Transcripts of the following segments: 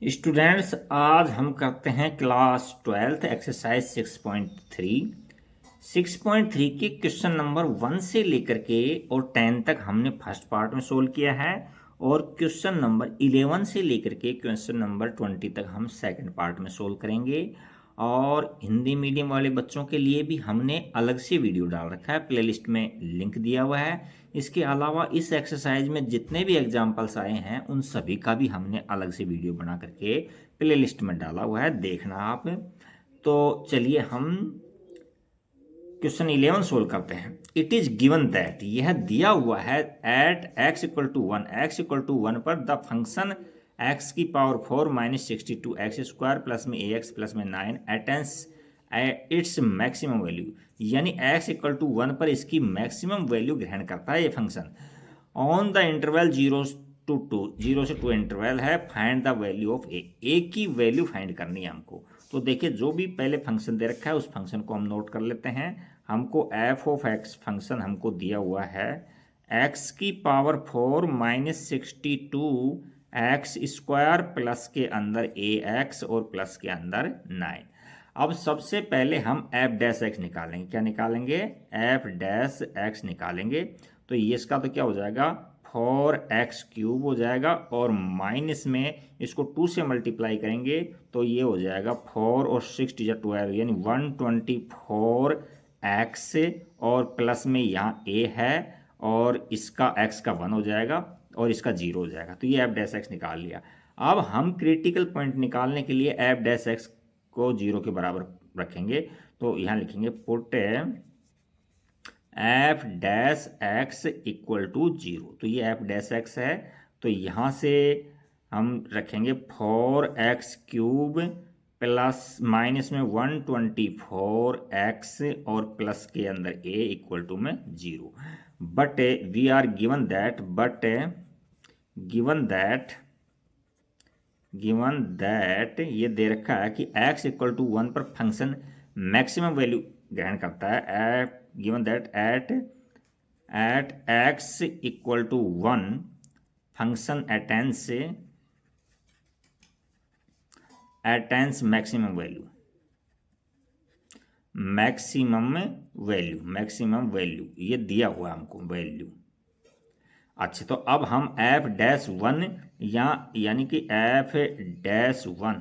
Students, आज हम करते हैं क्लास 12th एक्सरसाइज 6.3 के क्वेश्चन नंबर 1 से लेकर के और 10 तक हमने फर्स्ट पार्ट में सोल्व किया है और क्वेश्चन नंबर 11 से लेकर के क्वेश्चन नंबर 20 तक हम सेकंड पार्ट में सोल्व करेंगे। और हिंदी मीडियम वाले बच्चों के लिए भी हमने अलग से वीडियो डाल रखा है, प्लेलिस्ट में लिंक दिया हुआ है। इसके अलावा इस एक्सरसाइज में जितने भी एग्जाम्पल्स आए हैं उन सभी का भी हमने अलग से वीडियो बना करके प्लेलिस्ट में डाला हुआ है, देखना आप। तो चलिए हम क्वेश्चन 11 सोल्व करते हैं। इट इज गिवन दैट, यह दिया हुआ है, at x equal to 1, x equal to 1 पर द फंक्शन x की power 4 minus 62 x square plus में ax प्लस में 9 अटेंस इट्स मैक्सिमम वैल्यू, यानी x इक्वल टू 1 पर इसकी मैक्सिमम वैल्यू ग्रहण करता है ये फंक्शन। ऑन द इंटरवल 0 से 2 इंटरवल है, फाइंड द वैल्यू ऑफ ए की वैल्यू फाइंड करनी है हमको। तो देखिए, जो भी पहले फंक्शन दे रखा है उस फंक्शन को हम नोट कर लेते हैं। हमको एफ ऑफ एक्स फंक्शन हमको दिया हुआ है एक्स की power 4 minus 62 x square plus के अंदर ए एक्स और प्लस के अंदर 9। अब सबसे पहले हम एफ डैश एक्स निकालेंगे। क्या निकालेंगे? एफ डैश एक्स निकालेंगे। तो ये इसका तो क्या हो जाएगा, 4x³ हो जाएगा और माइनस में इसको 2 से मल्टीप्लाई करेंगे तो ये हो जाएगा 4 और 6 × 12 यानी 124x और प्लस में यहाँ a है और इसका x का 1 हो जाएगा और इसका 0 हो जाएगा। तो ये एफ डैश एक्स निकाल लिया। अब हम क्रिटिकल पॉइंट निकालने के लिए एफ डैश एक्स को 0 के बराबर रखेंगे। तो यहाँ लिखेंगे put f dash x equal to 0। तो ये एफ डैश एक्स है, तो यहाँ से हम रखेंगे 4x³ प्लस माइनस में 124x और प्लस के अंदर a इक्वल टू में 0। But we are given that ये दे रखा है कि x इक्वल टू 1 पर फंक्शन मैक्सिमम वैल्यू ग्रहण करता है। Given that at x equal to 1 function attains maximum value ये दिया हुआ हमको वैल्यू। अच्छा, तो अब हम एफ डैश 1 यानी कि एफ डैश 1,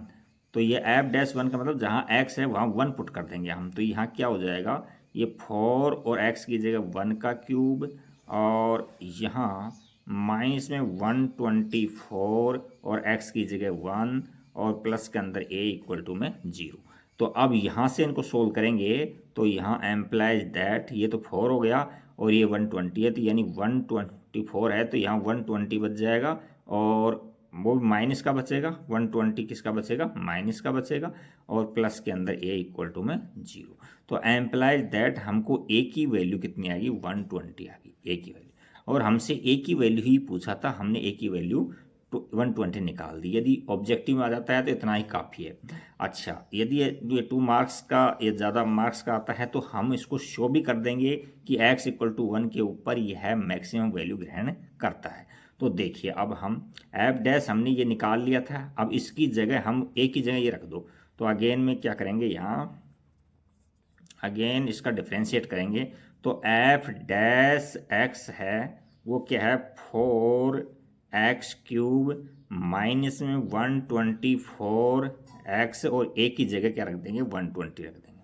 तो ये एफ डैश 1 का मतलब जहाँ x है वहाँ 1 पुट कर देंगे हम। तो यहाँ क्या हो जाएगा, ये 4 और x की जगह 1 का क्यूब और यहाँ माइनस में 124 और x की जगह 1 और प्लस के अंदर a इक्वल टू में 0। तो अब यहाँ से इनको सोल्व करेंगे तो यहाँ एम्प्लाइज दैट ये तो 4 हो गया और ये 120 है, तो यानी 124 है तो यहाँ 120 बच जाएगा और वो माइनस का बचेगा। 120 किसका बचेगा, माइनस का बचेगा और प्लस के अंदर a इक्वल टू में 0। तो एम्प्लाइज दैट हमको a की वैल्यू कितनी आएगी, 120 आ गई a की वैल्यू। और हमसे a की वैल्यू ही पूछा था, हमने a की वैल्यू 120 निकाल दी। यदि ऑब्जेक्टिव में आ जाता है तो इतना ही काफ़ी है। अच्छा, यदि ये 2 मार्क्स का या ज़्यादा मार्क्स का आता है तो हम इसको शो भी कर देंगे कि x इक्वल टू 1 के ऊपर यह मैक्सिमम वैल्यू ग्रहण करता है। तो देखिए, अब हम एफ डैश हमने ये निकाल लिया था, अब इसकी जगह हम a की जगह ये रख दो। तो अगेन में क्या करेंगे, यहाँ अगेन इसका डिफ्रेंशिएट करेंगे। तो एफ डैश एक्स है वो क्या है, 4x³ माइनस में 124x और a की जगह क्या रख देंगे, 120 रख देंगे।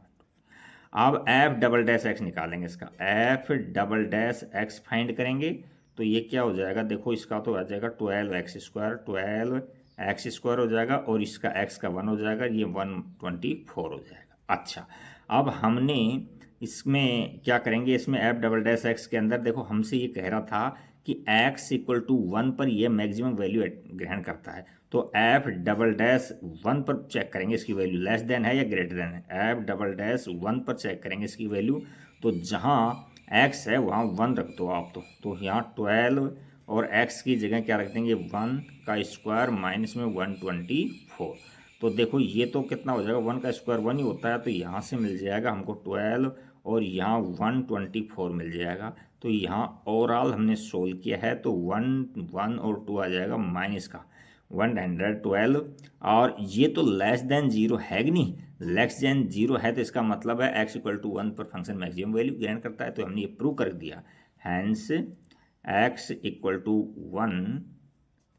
अब एफ डबल डैश एक्स निकालेंगे, इसका F double dash x find करेंगे। तो ये क्या हो जाएगा, देखो इसका तो आ जाएगा 12x² हो जाएगा और इसका x का 1 हो जाएगा, ये 124 हो जाएगा। अच्छा, अब हमने इसमें क्या करेंगे, इसमें एफ डबल डैश एक्स के अंदर देखो हमसे ये कह रहा था कि x इक्वल टू 1 पर ये मैक्सिमम वैल्यू ग्रहण करता है। तो एफ डबल डैश 1 पर चेक करेंगे इसकी वैल्यू लेस देन है या ग्रेटर देन है। एफ डबल डैश 1 पर चेक करेंगे इसकी वैल्यू, तो जहाँ x है वहाँ 1 रख दो आप। तो यहाँ 12 और x की जगह क्या रख देंगे, 1 का स्क्वायर माइनस में 124। तो देखो ये तो कितना हो जाएगा, 1 का स्क्वायर 1 ही होता है, तो यहाँ से मिल जाएगा हमको 12 और यहाँ 124 मिल जाएगा। तो यहाँ ओवरऑल हमने सोल्व किया है तो 1 1 और 2 आ जाएगा माइनस का 112 और ये तो लेस देन जीरो है कि नहीं, लेस देन जीरो है तो इसका मतलब है x इक्वल टू 1 पर फंक्शन मैक्सिमम वैल्यू ग्रहण करता है, तो हमने ये प्रूव कर दिया। Hence x equal to 1,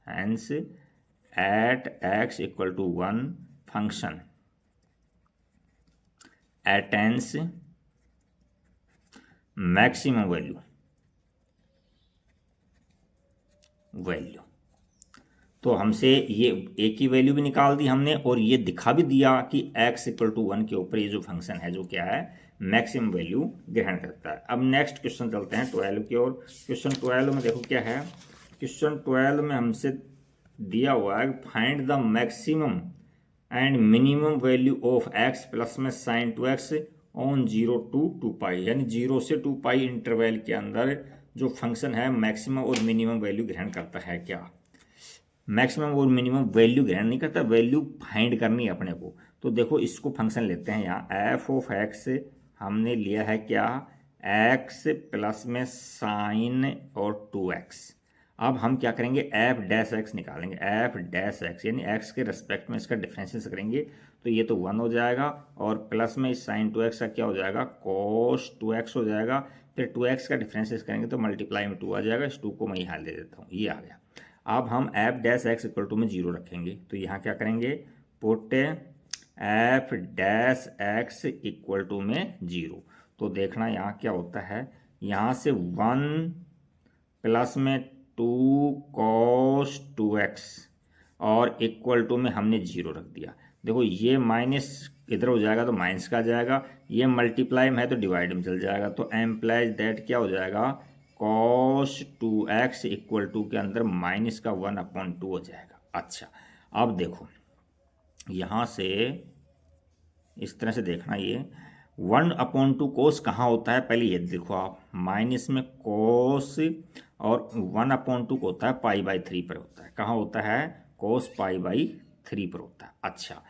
hence at x equal to 1 function attains maximum value तो हमसे ये एक की वैल्यू भी निकाल दी हमने और ये दिखा भी दिया कि x इक्वल टू 1 के ऊपर ये जो फंक्शन है जो क्या है मैक्सिमम वैल्यू ग्रहण करता है। अब नेक्स्ट क्वेश्चन चलते हैं 12 की ओर। क्वेश्चन 12 में देखो क्या है, क्वेश्चन 12 में हमसे दिया हुआ है find the maximum and minimum value of x plus में साइन 2x ऑन 0 to 2π, यानी 0 से 2π इंटरवल के अंदर जो फंक्शन है मैक्सिमम और मिनिमम वैल्यू ग्रहण करता है। क्या मैक्सिमम और मिनिमम वैल्यू ग्रहण नहीं करता, वैल्यू फाइंड करनी है अपने को। तो देखो इसको फंक्शन लेते हैं यहाँ एफ ऑफ एक्स हमने लिया है क्या, एक्स प्लस में साइन और 2x। अब हम क्या करेंगे एफ डैश एक्स निकालेंगे, एफ डैश एक्स यानी एक्स के रेस्पेक्ट में इसका डिफरेंशिएशन करेंगे तो ये तो 1 हो जाएगा और प्लस में साइन 2x का क्या हो जाएगा कोस 2x हो जाएगा, फिर 2x का डिफरेंशिएशन करेंगे तो मल्टीप्लाई में 2 आ जाएगा, इस 2 को मैं यहाँ ले देता हूँ, ये आ गया। अब हम f dash x equal to में 0 रखेंगे तो यहाँ क्या करेंगे put f dash x equal to में 0। तो देखना यहाँ क्या होता है, यहाँ से 1 प्लस में 2 cos 2x और इक्वल टू में हमने 0 रख दिया। देखो ये माइनस इधर हो जाएगा तो माइनस का आ जाएगा, ये मल्टीप्लाई में है तो डिवाइड में चल जाएगा, तो एम्प्लाइज दैट क्या हो जाएगा cos 2x इक्वल टू के अंदर माइनस का 1/2 हो जाएगा। अच्छा अब देखो यहाँ से इस तरह से देखना, ये 1/2 कोस कहाँ होता है पहले ये देखो आप, माइनस में कोस और 1/2 को होता है π/3 पर होता है, कहाँ होता है कोस π/3 पर होता है। अच्छा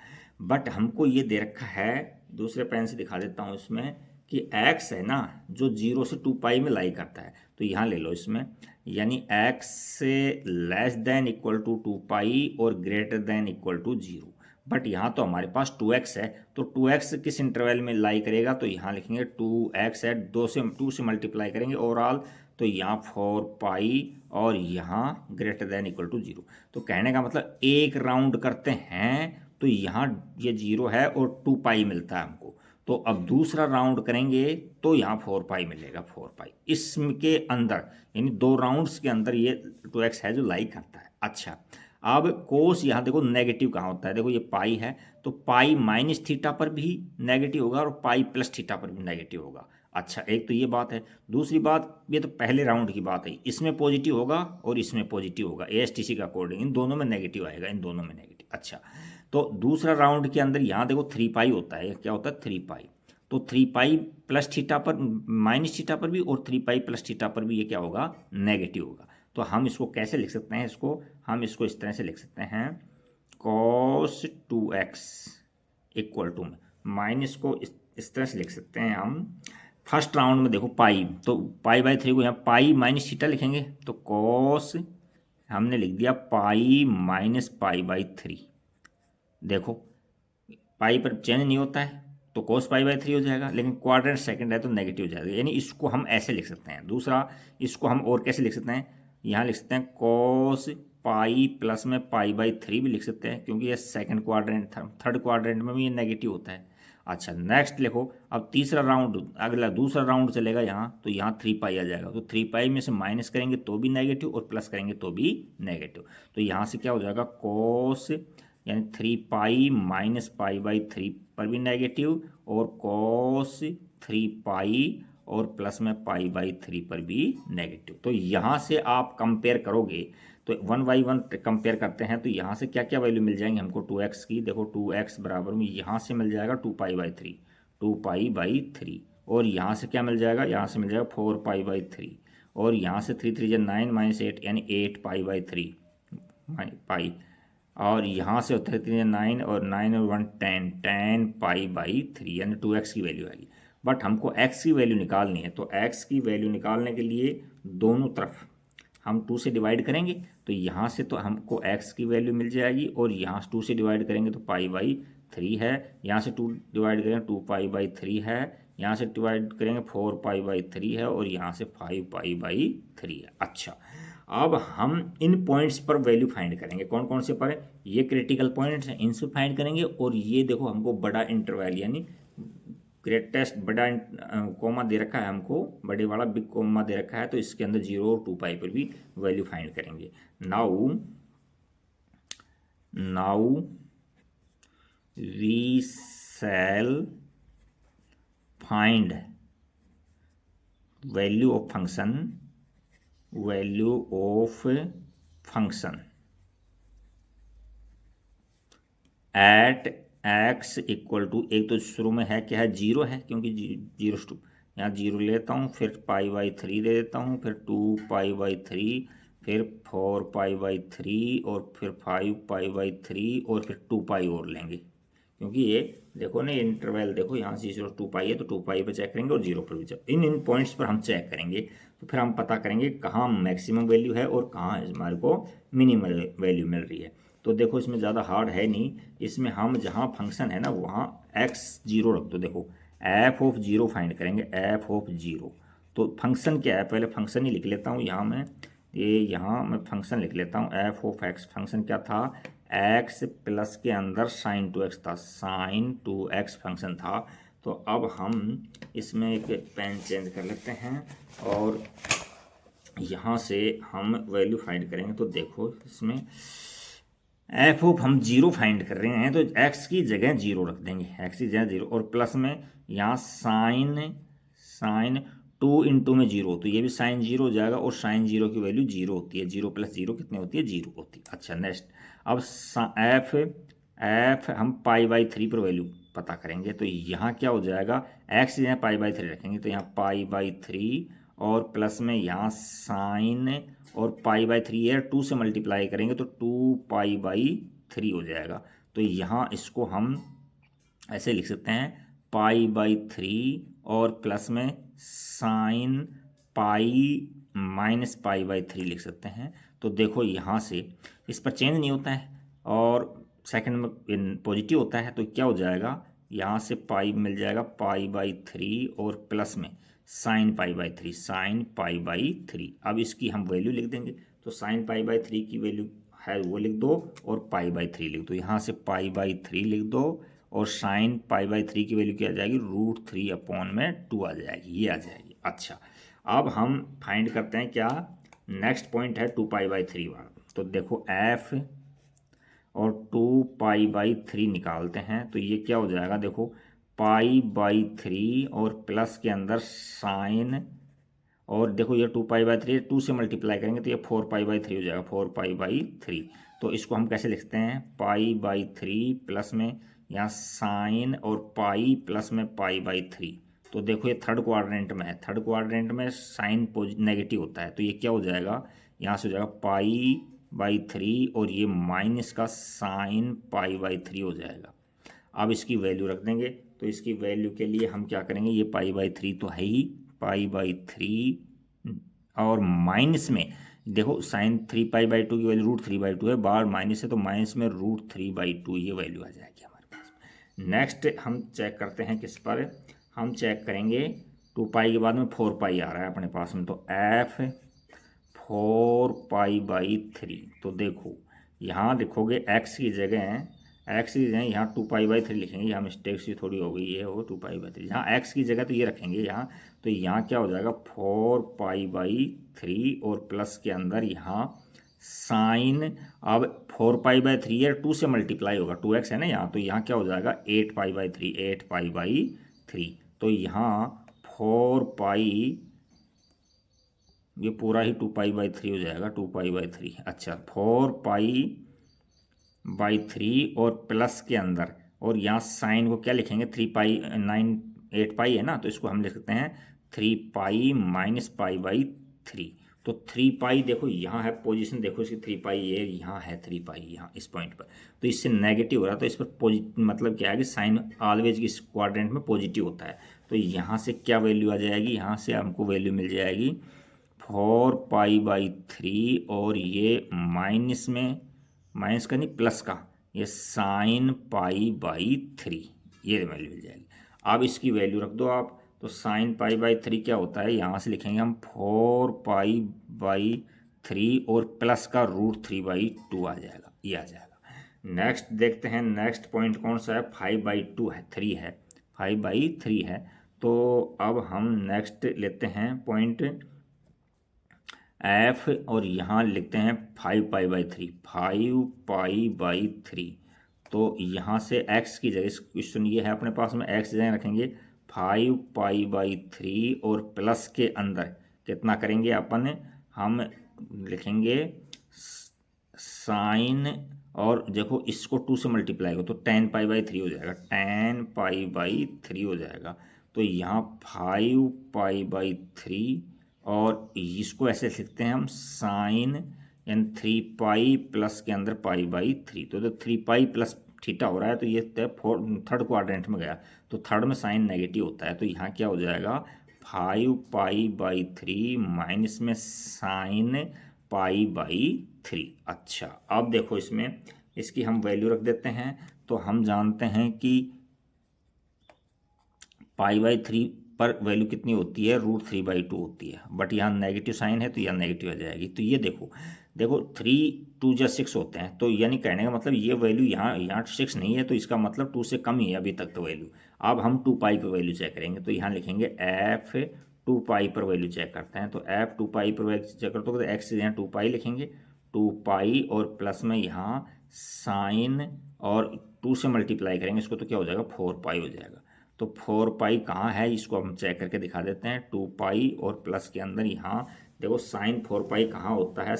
बट हमको ये दे रखा है, दूसरे पेन से दिखा देता हूँ इसमें कि x है ना जो 0 से 2π में लाई करता है, तो यहाँ ले लो इसमें, यानी x से लेस देन इक्वल टू 2π और greater than equal to 0। But यहाँ तो हमारे पास 2x है, तो 2x किस इंटरवल में लाई करेगा, तो यहाँ लिखेंगे 2x है 2 से मल्टीप्लाई करेंगे ओवरऑल, तो यहाँ 4π और यहाँ ग्रेटर देन इक्वल टू 0। तो कहने का मतलब एक राउंड करते हैं तो यहाँ ये 0 है और 2π मिलता है हमको, तो अब दूसरा राउंड करेंगे तो यहाँ 4π मिलेगा, 4π इसके अंदर यानी 2 राउंड्स के अंदर ये 2x है जो लाई करता है। अच्छा अब कोस यहाँ देखो नेगेटिव कहाँ होता है, देखो ये पाई है तो पाई माइनस थीटा पर भी नेगेटिव होगा और पाई प्लस थीटा पर भी नेगेटिव होगा। अच्छा एक तो ये बात है, दूसरी बात ये तो पहले राउंड की बात है, इसमें पॉजिटिव होगा और इसमें पॉजिटिव होगा ASTC का अकॉर्डिंग, इन दोनों में नेगेटिव आएगा, इन दोनों में नेगेटिव। अच्छा तो दूसरा राउंड के अंदर यहाँ देखो 3π होता है, क्या होता है 3π, तो 3π प्लस थीटा पर माइनस थीटा पर भी और 3π प्लस थीटा पर भी ये क्या होगा नेगेटिव होगा। तो हम इसको कैसे लिख सकते हैं, इसको हम इसको इस तरह से लिख सकते हैं cos 2x इक्वल टू में माइनस को इस तरह से लिख सकते हैं हम, फर्स्ट राउंड में देखो पाई, तो π/3 को यहाँ पाई माइनस थीटा लिखेंगे तो cos हमने लिख दिया पाई माइनस π/3, देखो पाई पर चेंज नहीं होता है तो cos π/3 हो जाएगा, लेकिन क्वाड्रेंट सेकंड है तो नेगेटिव हो जाएगा, यानी इसको हम ऐसे लिख सकते हैं। दूसरा इसको हम और कैसे लिख सकते हैं, यहाँ लिख सकते हैं cos पाई प्लस में π/3 भी लिख सकते हैं क्योंकि ये सेकंड क्वाड्रेंट थर्ड क्वाड्रेंट में भी ये नेगेटिव होता है। अच्छा नेक्स्ट लिखो, अब तीसरा राउंड अगला दूसरा राउंड चलेगा यहाँ, तो यहाँ 3π आ जाएगा, तो 3π में से माइनस करेंगे तो भी नेगेटिव और प्लस करेंगे तो भी नेगेटिव, तो यहाँ से क्या हो जाएगा cos यानी 3π माइनस π/3 पर भी नेगेटिव और cos 3π और प्लस में π/3 पर भी नेगेटिव। तो यहाँ से आप कंपेयर करोगे तो 1 बाई 1 कंपेयर करते हैं तो यहाँ से क्या क्या वैल्यू मिल जाएंगे हमको 2x की, देखो 2x बराबर में यहाँ से मिल जाएगा 2π/3 और यहाँ से क्या मिल जाएगा, यहाँ से मिल जाएगा 4π/3 और यहाँ से 3 3 9 माइनस 8 यानी 8π/3 पाई और यहाँ से होता है 3 9 और 9 और 1 10π/3 यानी 2x की वैल्यू आएगी। बट हमको x की वैल्यू निकालनी है, तो x की वैल्यू निकालने के लिए दोनों तरफ हम 2 से डिवाइड करेंगे तो यहाँ से तो हमको x की वैल्यू मिल जाएगी, और यहाँ से 2 से डिवाइड करेंगे तो π/3 है, यहाँ से 2 डिवाइड करेंगे 2π/3 है, यहाँ से डिवाइड करेंगे 4π/3 है, और यहाँ से 5π/3 है। अच्छा, अब हम इन पॉइंट्स पर वैल्यू फाइंड करेंगे। कौन कौन से पर? ये क्रिटिकल पॉइंट्स हैं, इनसे फाइंड करेंगे। और ये देखो हमको बड़ा इंटरवल यानी ग्रेटेस्ट बड़ा कोमा दे रखा है, हमको बड़े वाला बिग कोमा दे रखा है, तो इसके अंदर 0 और 2π पर भी वैल्यू फाइंड करेंगे। Now we shall find value of function at x equal to, एक तो शुरू में है क्या है, 0 है, क्योंकि 0 यहाँ 0 लेता हूँ, फिर π/3 दे देता हूँ, फिर 2π/3, फिर 4π/3, और फिर 5π/3, और फिर 2π और लेंगे, क्योंकि ये देखो ना, इंटरवल देखो यहाँ से 0 2π है, तो 2π पर चेक करेंगे और 0 पर भी चेक। इन पॉइंट्स पर हम चेक करेंगे, तो फिर हम पता करेंगे कहाँ मैक्सिमम वैल्यू है और कहाँ हमारे को मिनिमम वैल्यू मिल रही है। तो देखो इसमें ज़्यादा हार्ड है नहीं, इसमें हम जहाँ फंक्शन है ना वहाँ x 0 रख दो। देखो f(0) फाइंड करेंगे, f(0). तो फंक्शन क्या है, पहले फंक्शन ही लिख लेता हूँ यहाँ मैं, यहाँ मैं फंक्शन लिख लेता हूँ f(x). फंक्शन क्या था, x प्लस के अंदर sin 2x था, sin 2x फंक्शन था। तो अब हम इसमें एक पेन चेंज कर लेते हैं और यहाँ से हम वैल्यू फाइंड करेंगे। तो देखो इसमें f(0) हम 0 फाइंड कर रहे हैं, तो x की जगह 0 रख देंगे, x की जगह 0, और प्लस में यहाँ साइन 2 इंटू में 0, तो ये भी साइन 0 हो जाएगा, और साइन 0 की वैल्यू 0 होती है। 0 + 0 कितनी होती है, 0 होती है। अच्छा, नेक्स्ट अब f हम π/3 पर वैल्यू पता करेंगे, तो यहाँ क्या हो जाएगा, x की जगह π/3 रखेंगे, तो यहाँ π/3, और प्लस में यहाँ साइन, और π/3 है, 2 से मल्टीप्लाई करेंगे तो 2π/3 हो जाएगा। तो यहाँ इसको हम ऐसे लिख सकते हैं, π/3 और प्लस में साइन π-π/3 लिख सकते हैं। तो देखो यहाँ से इस पर चेंज नहीं होता है, और सेकंड में पॉजिटिव होता है, तो क्या हो जाएगा, यहाँ से पाई मिल जाएगा π/3, और प्लस में साइन π/3, साइन π/3। अब इसकी हम वैल्यू लिख देंगे, तो साइन π/3 की वैल्यू है वो लिख दो, और π/3 लिख दो। यहाँ से π/3 लिख दो, और साइन π/3 की वैल्यू क्या आ जाएगी, √3/2 आ जाएगी, ये आ जाएगी। अच्छा, अब हम फाइंड करते हैं क्या, नेक्स्ट पॉइंट है 2π/3 वाला। तो देखो f और 2π/3 निकालते हैं, तो ये क्या हो जाएगा, देखो π/3 और प्लस के अंदर साइन, और देखो ये 2π/3 2 से मल्टीप्लाई करेंगे तो ये 4π/3 हो जाएगा, 4π/3। तो इसको हम कैसे लिखते हैं, π/3 प्लस में यहाँ साइन, और पाई प्लस में π/3। तो देखो ये थर्ड क्वाड्रेंट में है, थर्ड क्वाड्रेंट में साइन नेगेटिव होता है, तो ये क्या हो जाएगा, यहाँ से हो जाएगा π/3, और ये माइनस का साइन π/3 हो जाएगा। अब इसकी वैल्यू रख देंगे, तो इसकी वैल्यू के लिए हम क्या करेंगे, ये π/3 तो है ही, π/3, और माइनस में देखो साइन 3π/2 की वैल्यू √3/2 है, बाहर माइनस है, तो माइनस में √3/2 ये वैल्यू आ जाएगी हमारे पास। नेक्स्ट हम चेक करते हैं किस पर, हम चेक करेंगे 2π के बाद में 4π आ रहा है अपने पास में, तो f 4π/3। तो देखो यहाँ लिखोगे x की जगह यहाँ 2π/3 लिखेंगे, यहाँ मिस्टेक सी थोड़ी हो गई है, वो 2π/3 यहाँ x की जगह तो ये रखेंगे यहाँ, तो यहाँ क्या हो जाएगा 4π/3, और प्लस के अंदर यहाँ साइन, अब 4π/3 है, 2 से मल्टीप्लाई होगा, 2x है ना यहाँ, तो यहाँ क्या हो जाएगा 8π/3। तो यहाँ 4π, ये पूरा ही 2π/3 हो जाएगा, 2π/3। अच्छा, 4π/3 और प्लस के अंदर, और यहाँ साइन को क्या लिखेंगे, 8π है ना, तो इसको हम लिख सकते हैं 3π - π/3। तो 3π देखो यहाँ है पोजीशन, देखो इसकी 3π ये यहाँ है, 3π यहाँ इस पॉइंट पर, तो इससे नेगेटिव हो रहा है, तो इस पर मतलब क्या है कि साइन ऑलवेज इस क्वाड्रेंट में पॉजिटिव होता है। तो यहाँ से क्या वैल्यू आ जाएगी, यहाँ से हमको वैल्यू मिल जाएगी 4π/3 और ये माइनस में, माइनस का नहीं प्लस का, ये sin π/3, ये वैल्यू मिल जाएगी। अब इसकी वैल्यू रख दो आप, तो sin π/3 क्या होता है, यहाँ से लिखेंगे हम 4π/3 और प्लस का √3/2 आ जाएगा, ये आ जाएगा। नेक्स्ट देखते हैं, नेक्स्ट पॉइंट कौन सा है, 5/2 है, 3 है, 5/3 है। तो अब हम नेक्स्ट लेते हैं पॉइंट एफ और यहाँ लिखते हैं 5π/3, 5π/3। तो यहाँ से x की जगह, क्वेश्चन ये है अपने पास में, x जगह रखेंगे 5π/3 और प्लस के अंदर कितना करेंगे अपन, हम लिखेंगे साइन, और देखो इसको 2 से मल्टीप्लाई करो तो 10π/3 हो जाएगा, 10π/3 हो जाएगा। तो यहाँ 5π/3 और इसको ऐसे लिखते हैं हम साइन यानी 3π प्लस के अंदर π/3, तो 3π प्लस थीटा हो रहा है, तो ये थर्ड क्वाड्रेंट में गया, तो थर्ड में साइन नेगेटिव होता है, तो यहाँ क्या हो जाएगा 5π/3 माइनस में साइन π/3। अच्छा, अब देखो इसमें इसकी हम वैल्यू रख देते हैं। तो हम जानते हैं कि π/3 पर वैल्यू कितनी होती है, √3/2 होती है, बट यहाँ नेगेटिव साइन है तो यहाँ नेगेटिव आ जाएगी। तो ये देखो 3 2 जा 6 होते हैं, तो यानी कहने का मतलब ये वैल्यू यहाँ 6 नहीं है, तो इसका मतलब 2 से कम ही है अभी तक तो वैल्यू। अब हम 2π पर वैल्यू चेक करेंगे, तो यहाँ लिखेंगे f 2π पर वैल्यू चेक करते हैं। तो f 2π पर वैल्यू चेक करते हो तो x यहाँ 2π लिखेंगे, 2π और प्लस में यहाँ साइन और 2 से मल्टीप्लाई करेंगे इसको, तो क्या हो जाएगा 4π हो जाएगा। तो 4π कहाँ है, इसको हम चेक करके दिखा देते हैं। 2π और प्लस के अंदर यहाँ देखो साइन 4π कहाँ होता है,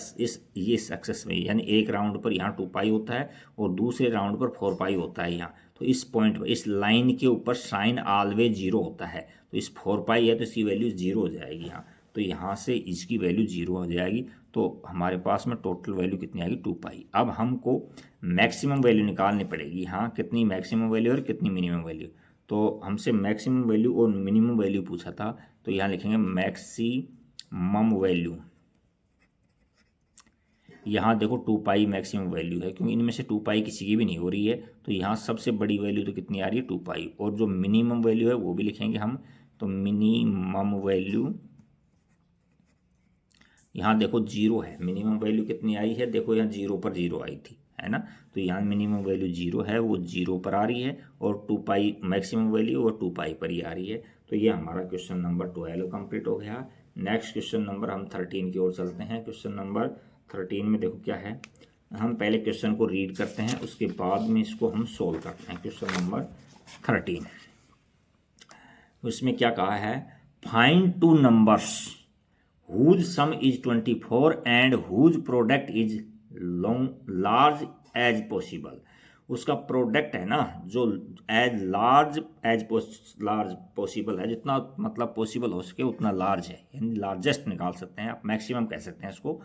ये सक्सेस में, यानी एक राउंड पर यहाँ 2π होता है और दूसरे राउंड पर 4π होता है यहाँ। तो इस पॉइंट पर, इस लाइन के ऊपर साइन ऑलवेज 0 होता है, तो इस 4π है तो इसकी वैल्यू 0 हो जाएगी यहाँ, तो यहाँ से इसकी वैल्यू 0 हो जाएगी। तो हमारे पास में टोटल वैल्यू कितनी आएगी 2π। अब हमको मैक्सिमम वैल्यू निकालनी पड़ेगी, यहाँ कितनी मैक्सिमम वैल्यू और कितनी मिनिमम वैल्यू। तो हमसे मैक्सिमम वैल्यू और मिनिमम वैल्यू पूछा था, तो यहाँ लिखेंगे मैक्सिमम वैल्यू। यहाँ देखो 2π मैक्सिमम वैल्यू है, क्योंकि इनमें से 2π किसी की भी नहीं हो रही है, तो यहाँ सबसे बड़ी वैल्यू तो कितनी आ रही है 2π, और जो मिनिमम वैल्यू है वो भी लिखेंगे हम। तो मिनिमम वैल्यू यहाँ देखो 0 है, मिनिमम वैल्यू कितनी आई है, देखो यहाँ 0 पर 0 आई थी, है ना, तो यहाँ मिनिमम वैल्यू 0 है, वो 0 पर आ रही है, और 2π मैक्सिमम वैल्यू वो 2π पर ही आ रही है। तो ये हमारा क्वेश्चन नंबर 12 कंप्लीट हो गया। नेक्स्ट क्वेश्चन नंबर हम 13 की ओर चलते हैं। क्वेश्चन नंबर 13 में देखो क्या है, हम पहले क्वेश्चन को रीड करते हैं, उसके बाद में इसको हम सोल्व करते हैं। क्वेश्चन नंबर 13, उसमें क्या कहा है, find 2 numbers whose sum is 24 and whose product is large as possible। उसका प्रोडक्ट है ना, जो एज लार्ज पॉसिबल है, जितना मतलब पॉसिबल हो सके उतना लार्ज है, यानी लार्जेस्ट निकाल सकते हैं आप, मैक्सिमम कह सकते हैं इसको।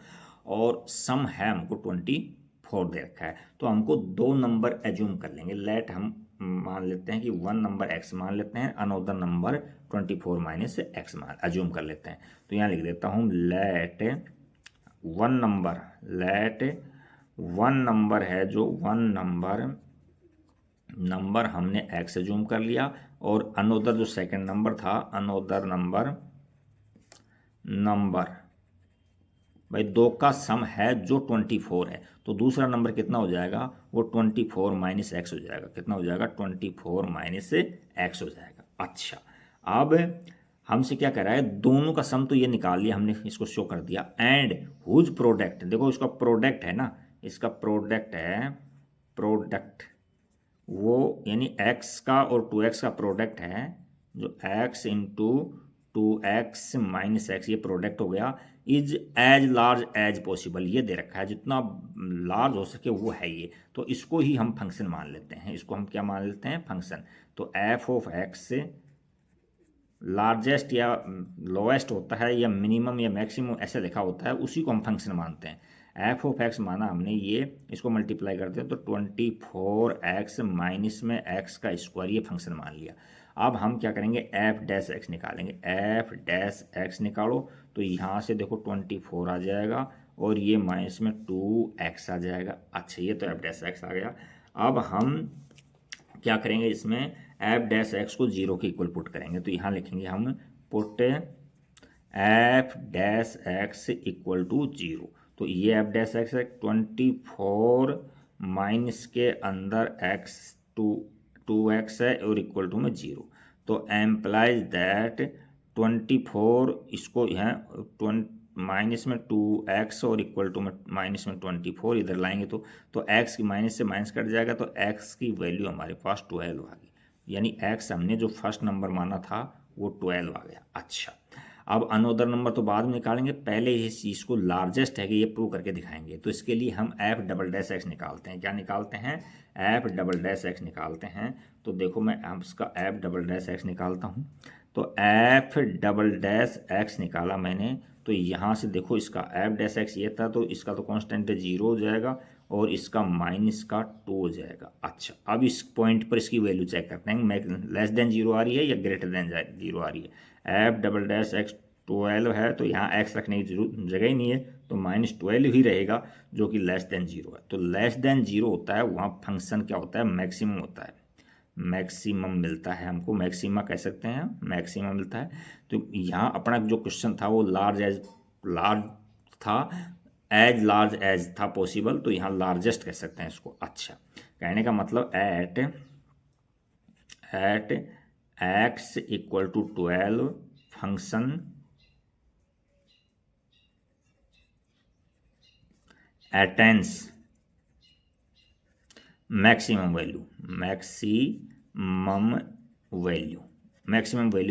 और सम है हमको 24 दे रखा है, तो हमको 2 नंबर एज्यूम कर लेंगे। लेट हम मान लेते हैं कि 1 नंबर x मान लेते हैं, अनदर नंबर 24 माइनस x मान एज्यूम कर लेते हैं। तो यहाँ लिख देता हूँ लेट 1 नंबर है, जो 1 नंबर हमने x एज्यूम कर लिया, और अनदर जो सेकंड नंबर था, अनदर नंबर भाई 2 का सम है जो 24 है, तो दूसरा नंबर कितना हो जाएगा, वो 24 माइनस x हो जाएगा। कितना हो जाएगा 24 माइनस x हो जाएगा। अच्छा, अब हमसे क्या कह रहा है, दोनों का सम तो ये निकाल लिया हमने, इसको शो कर दिया। एंड हुज प्रोडक्ट, देखो इसका प्रोडक्ट है ना, इसका प्रोडक्ट है, प्रोडक्ट वो यानी x का और 2x का प्रोडक्ट है, जो x into 2x minus x, ये प्रोडक्ट हो गया। Is as large as possible, ये दे रखा है, जितना लार्ज हो सके वो है ये, तो इसको ही हम फंक्शन मान लेते हैं। इसको हम क्या मान लेते हैं, फंक्शन। तो f ऑफ x लार्जेस्ट या लोएस्ट होता है, या मिनिमम या मैक्सिमम ऐसे लिखा होता है, उसी को हम फंक्शन मानते हैं। एफ ऑफ एक्स माना हमने ये, इसको मल्टीप्लाई करते हैं तो 24x माइनस में एक्स का स्क्वायर, ये फंक्शन मान लिया। अब हम क्या करेंगे, एफ डैश एक्स निकालेंगे। एफ डैश एक्स निकालो तो यहाँ से देखो 24 आ जाएगा और ये माइनस में 2x आ जाएगा। अच्छा, ये तो एफ डैश एक्स आ गया। अब हम क्या करेंगे, इसमें एफ डैश एक्स को 0 के इक्वल पुट करेंगे। तो यहाँ लिखेंगे हम put f dash x equal to 0। तो ये एफ डैश एक्स है 24 माइनस के अंदर एक्स 2x है और इक्वल टू में 0। तो एम्प्लाइज दैट 24, इसको यहाँ माइनस में 2x और इक्वल टू में माइनस में 24 इधर लाएंगे तो x की माइनस से माइनस कट जाएगा, तो x की वैल्यू हमारे पास 12 आ गई। यानी x हमने जो फर्स्ट नंबर माना था वो 12 आ गया। अच्छा, अब अनोदर नंबर तो बाद में निकालेंगे, पहले इस चीज़ को लार्जेस्ट है कि ये प्रूव करके दिखाएंगे। तो इसके लिए हम एफ डबल डैश एक्स निकालते हैं। क्या निकालते हैं, एफ डबल डैश एक्स निकालते हैं। तो देखो मैं इसका एफ डबल डैश एक्स निकालता हूँ। तो एफ डबल डैश एक्स निकाला मैंने, तो यहाँ से देखो इसका एफ डैश एक्स ये था, तो इसका तो कांस्टेंट 0 हो जाएगा और इसका माइनस का 2 हो जाएगा। अच्छा, अब इस पॉइंट पर इसकी वैल्यू चेक करते हैं, लेस देन 0 आ रही है या ग्रेटर देन 0 आ रही है। एफ डबल डैश एक्स 12 है, तो यहाँ एक्स रखने की जगह ही नहीं है, तो -12 ही रहेगा जो कि लेस देन 0 है। तो लेस देन 0 होता है वहाँ फंक्शन क्या होता है, मैक्सिमम होता है। मैक्सिमम मिलता है हमको, मैक्सिमा कह सकते हैं, मैक्सिमम मिलता है। तो यहाँ अपना जो क्वेश्चन था वो लार्ज था, एज लार्ज एज था पॉसिबल, तो यहाँ लार्जेस्ट कह सकते हैं इसको। अच्छा, कहने का मतलब at x equal to 12 function attains maximum value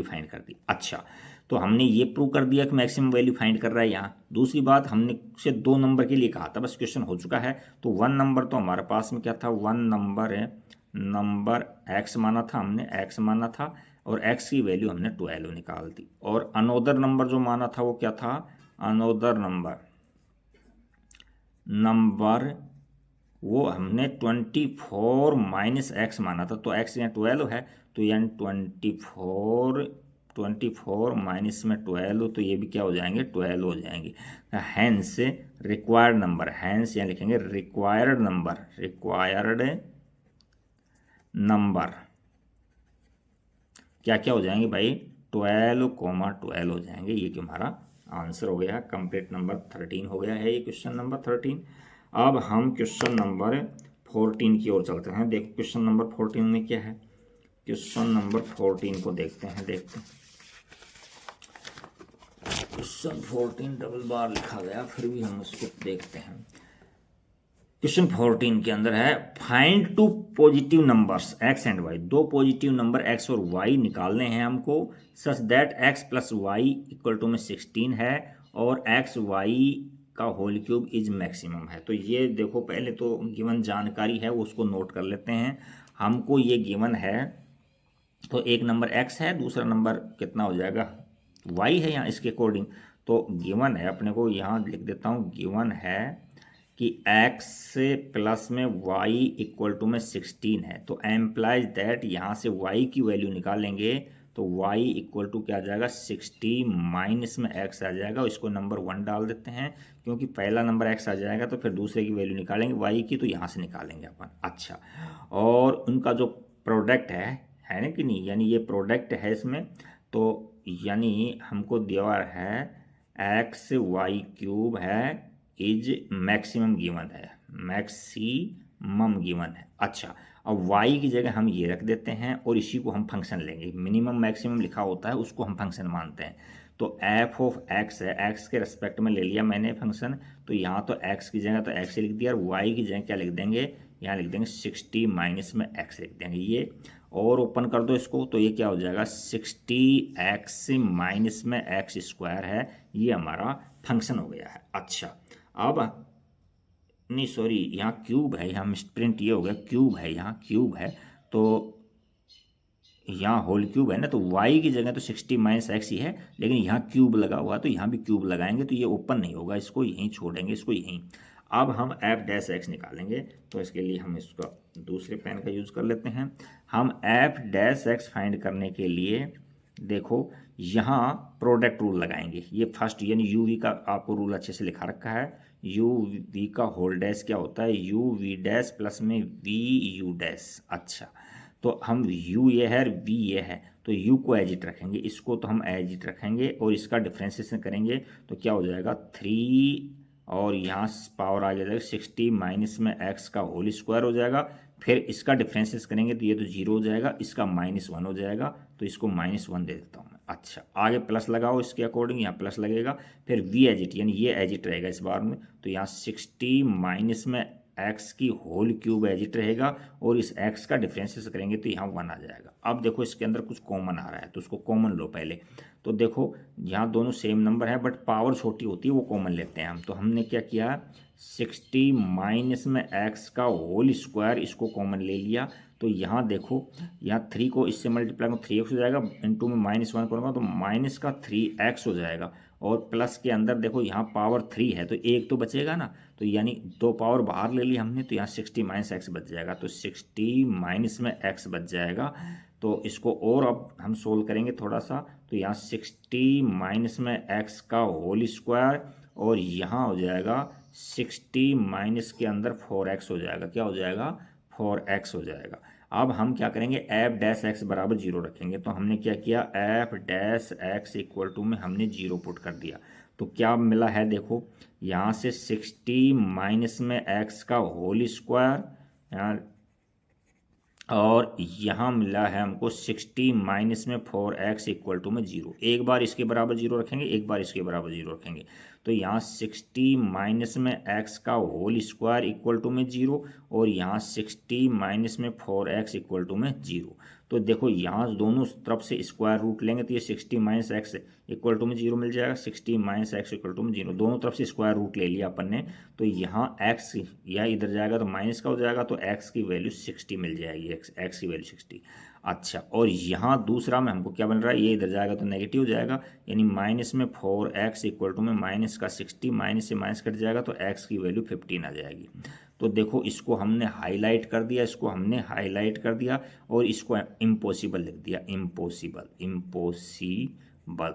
find कर दी। अच्छा, तो हमने ये प्रूव कर दिया कि मैक्सिमम वैल्यू फाइंड कर रहा है यहाँ। दूसरी बात, हमने से 2 नंबर के लिए कहा था, बस क्वेश्चन हो चुका है। तो 1 नंबर तो हमारे पास में क्या था, 1 नंबर है, नंबर x माना था हमने, x माना था और x की वैल्यू हमने 12 निकाल दी। और अनोदर नंबर जो माना था वो क्या था, अनोदर नंबर वो हमने 24 माइनस एक्स माना था। तो x यहाँ 12 है, तो यानी 24 माइनस में 12, तो ये भी क्या हो जाएंगे, 12 हो जाएंगे। हैंस रिक्वायर्ड नंबर, हैंस यहाँ लिखेंगे रिक्वायर्ड नंबर क्या क्या हो जाएंगे भाई, 12 हो जाएंगे। ये कि हमारा आंसर हो गया, कंप्लीट नंबर 13 हो गया है ये क्वेश्चन नंबर 13। अब हम क्वेश्चन नंबर 14 की ओर चलते हैं। देखो क्वेश्चन नंबर 14 में क्या है, क्वेश्चन नंबर 14 को देखते हैं। क्वेश्चन 14 डबल बार लिखा गया, फिर भी हम उसको देखते हैं। क्वेश्चन 14 के अंदर है, find 2 positive numbers x and y। 2 positive number x और y निकालने हैं हमको, such that x plus y equal to में 16 है और x y का होल क्यूब इज मैक्सिमम है। तो ये देखो, पहले तो गिवन जानकारी है वो उसको नोट कर लेते हैं। हमको ये गिवन है, तो एक नंबर x है, दूसरा नंबर कितना हो जाएगा, y है यहाँ इसके अकॉर्डिंग। तो गिवन है, अपने को यहाँ लिख देता हूँ, गिवन है कि x प्लस में y इक्वल टू में 16 है। तो एम्प्लाइज दैट यहाँ से y की वैल्यू निकालेंगे तो y इक्वल टू क्या आ जाएगा, 60 माइनस में x आ जाएगा। इसको नंबर 1 डाल देते हैं, क्योंकि पहला नंबर x आ जाएगा तो फिर दूसरे की वैल्यू निकालेंगे y की, तो यहाँ से निकालेंगे अपन। अच्छा, और उनका जो प्रोडक्ट है ना कि नहीं, यानी ये प्रोडक्ट है इसमें, तो यानी हमको दिया है एक्स वाई क्यूब है इज मैक्सिमम गिवन है, मैक्सिमम गिवन है। अच्छा, अब y की जगह हम ये रख देते हैं और इसी को हम फंक्शन लेंगे। मिनिमम मैक्सिमम लिखा होता है उसको हम फंक्शन मानते हैं। तो f ऑफ x है, x के रेस्पेक्ट में ले लिया मैंने फंक्शन, तो यहाँ तो x की जगह तो x लिख दिया और y की जगह क्या लिख देंगे, यहाँ लिख देंगे 60 माइनस में x लिख देंगे ये, और ओपन कर दो इसको, तो ये क्या हो जाएगा, 60x माइनस में x स्क्वायर है। ये हमारा फंक्शन हो गया है। अच्छा, अब नहीं सॉरी, यहाँ क्यूब है, यहाँ मिसप्रिंट ये हो गया, क्यूब है, यहाँ क्यूब है, तो यहाँ होल क्यूब है ना, तो y की जगह तो 60 माइनस एक्स ही है, लेकिन यहाँ क्यूब लगा हुआ है तो यहाँ भी क्यूब लगाएंगे, तो ये ओपन नहीं होगा, इसको यहीं छोड़ेंगे, इसको यहीं। अब हम एफ डैश एक्स निकालेंगे, तो इसके लिए हम इसका दूसरे पेन का यूज़ कर लेते हैं। हम एफ डैश एक्स फाइंड करने के लिए देखो यहाँ प्रोडक्ट रूल लगाएंगे। ये फर्स्ट यानी यू वी का आपको रूल अच्छे से लिखा रखा है। यू वी का होल डैश क्या होता है, यू वी डैश प्लस में वी यू डैश। अच्छा, तो हम u ये है v ये है, तो u को एज इट रखेंगे, इसको तो हम एज इट रखेंगे और इसका डिफ्रेंसिएशन करेंगे तो क्या हो जाएगा 3 और यहाँ पावर आ जाएगा 60 माइनस में x का होल स्क्वायर हो जाएगा। फिर इसका डिफ्रेंसिएशन करेंगे तो ये तो 0 हो जाएगा, इसका -1 हो जाएगा, तो इसको -1 दे देता हूँ मैं। अच्छा, आगे प्लस लगाओ, इसके अकॉर्डिंग यहाँ प्लस लगेगा, फिर v एज इट यानी ये एज इट रहेगा इस बार में, तो यहाँ 60 माइनस में एक्स की होल क्यूब एजिट रहेगा और इस एक्स का डिफरेंसेस करेंगे तो यहाँ 1 आ जाएगा। अब देखो इसके अंदर कुछ कॉमन आ रहा है तो उसको कॉमन लो पहले। तो देखो यहाँ दोनों सेम नंबर है बट पावर छोटी होती है, वो कॉमन लेते हैं हम। तो हमने क्या किया 60 माइनस में एक्स का होल स्क्वायर इसको कॉमन ले लिया। तो यहाँ देखो यहाँ 3 को इससे मल्टीप्लाई करो 3x हो जाएगा, इंटू में -1 करूँगा तो माइनस का 3x हो जाएगा, और प्लस के अंदर देखो यहाँ पावर 3 है तो एक तो बचेगा ना, तो यानी 2 पावर बाहर ले ली हमने, तो यहाँ 60 माइनस एक्स बच जाएगा, तो 60 माइनस में एक्स बच जाएगा। तो इसको और अब हम सोल्व करेंगे थोड़ा सा, तो यहाँ 60 माइनस में एक्स का होल स्क्वायर और यहाँ हो जाएगा 60 माइनस के अंदर 4x हो जाएगा, क्या हो जाएगा 4x हो जाएगा। अब हम क्या करेंगे एफ डैश एक्स बराबर 0 रखेंगे। तो हमने क्या किया f dash x equal to में हमने 0 पुट कर दिया, तो क्या मिला है देखो यहाँ से 60 माइनस में एक्स का होल स्क्वायर यहाँ, और यहाँ मिला है हमको 60 माइनस में 4x इक्वल टू में 0। एक बार इसके बराबर 0 रखेंगे, एक बार इसके बराबर 0 रखेंगे, तो यहाँ 60 माइनस में x का होल स्क्वायर इक्वल टू में 0 और यहाँ 60 माइनस में 4x इक्वल टू में 0। तो देखो यहाँ दोनों तरफ से स्क्वायर रूट लेंगे तो ये 60 माइनस एक्स इक्वल टू में 0 मिल जाएगा, 60 माइनस एक्स इक्वल टू में 0, दोनों तरफ से स्क्वायर रूट ले लिया अपन ने। तो यहाँ x यह इधर जाएगा तो माइनस का हो जाएगा, तो x की वैल्यू 60 मिल जाएगी, x की वैल्यू 60। अच्छा, और यहाँ दूसरा में हमको क्या बन रहा है, ये इधर जाएगा तो नेगेटिव हो जाएगा, यानी माइनस में 4x इक्वल टू में माइनस का 60, माइनस से माइनस कट जाएगा तो x की वैल्यू 15 आ जाएगी। तो देखो इसको हमने हाईलाइट कर दिया, इसको हमने हाईलाइट कर दिया और इसको इम्पॉसिबल लिख दिया, इम्पॉसिबल।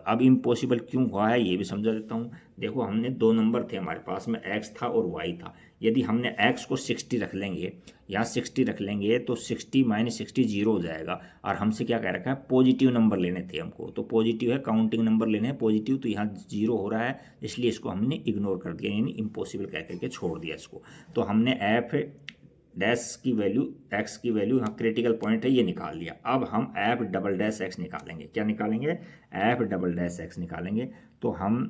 अब इम्पॉसिबल क्यों हुआ है ये भी समझा देता हूँ। देखो हमने 2 नंबर थे हमारे पास में, x था और y था। यदि हमने x को 60 रख लेंगे, यहाँ 60 रख लेंगे तो 60 माइनस 60 0 हो जाएगा, और हमसे क्या कह रखा है पॉजिटिव नंबर लेने थे हमको, तो पॉजिटिव है, काउंटिंग नंबर लेने हैं पॉजिटिव, तो यहाँ 0 हो रहा है इसलिए इसको हमने इग्नोर कर दिया, यानी इम्पॉसिबल कह करके छोड़ दिया इसको। तो हमने एफ डैश की वैल्यू एक्स की वैल्यू यहाँ क्रिटिकल पॉइंट है ये निकाल लिया। अब हम एफ डबल डैश एक्स निकालेंगे, क्या निकालेंगे एफ डबल डैश एक्स निकालेंगे। तो हम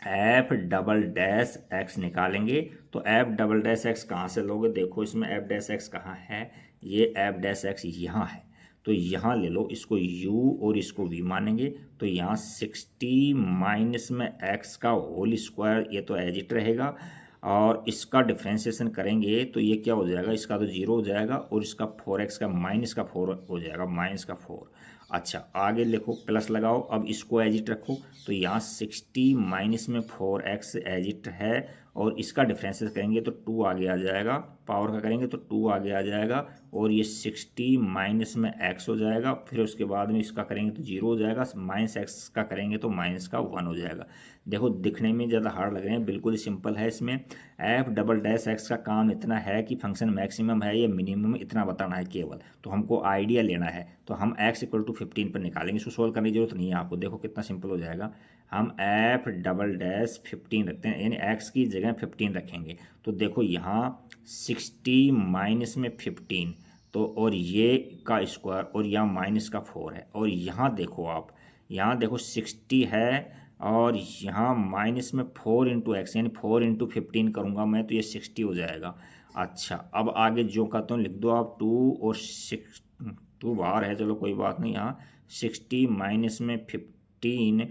एफ डबल डैश एक्स निकालेंगे, तो एफ डबल डैश एक्स कहाँ से लोगे, देखो इसमें एफ डैश एक्स कहाँ है, ये एफ डैश एक्स यहाँ है, तो यहाँ ले लो, इसको u और इसको v मानेंगे, तो यहाँ 60 माइनस में x का होल स्क्वायर ये तो एज इट रहेगा, और इसका डिफ्रेंसिएशन करेंगे तो ये क्या हो जाएगा, इसका तो 0 हो जाएगा और इसका 4x का माइनस का 4 हो जाएगा, माइनस का 4। अच्छा, आगे लिखो प्लस लगाओ, अब इसको एज इट रखो, तो यहाँ 60 माइनस में 4x एज इट है और इसका डिफरेंसेस करेंगे तो 2 आगे आ जाएगा, पावर का करेंगे तो 2 आगे आ जाएगा, और ये 60 माइनस में x हो जाएगा, फिर उसके बाद में इसका करेंगे तो 0 हो जाएगा, माइनस x का करेंगे तो माइनस का 1 हो जाएगा। देखो दिखने में ज़्यादा हार्ड लग रहे हैं, बिल्कुल सिंपल है। इसमें एफ डबल डैश एक्स का काम इतना है कि फंक्शन मैक्सिमम है या मिनिमम इतना बताना है केवल, तो हमको आइडिया लेना है। तो हम x इक्वल टू 15 पर निकालेंगे, इसको सोल्व करने की जरूरत नहीं है आपको, देखो कितना सिंपल हो जाएगा। हम एफ डबल डैश 15 रखते हैं, यानी x की जगह 15 रखेंगे, तो देखो यहाँ 60 माइनस में 15, तो और ये का स्क्वायर और यहाँ माइनस का 4 है, और यहाँ देखो आप, यहाँ देखो 60 है और यहाँ माइनस में 4 इंटू एक्स यानी 4 इंटू 15 करूँगा मैं तो ये 60 हो जाएगा। अच्छा, अब आगे जो कहता हूँ लिख दो आप, 2 और 6, 2 बाहर है, चलो कोई बात नहीं, यहाँ 60 माइनस में 15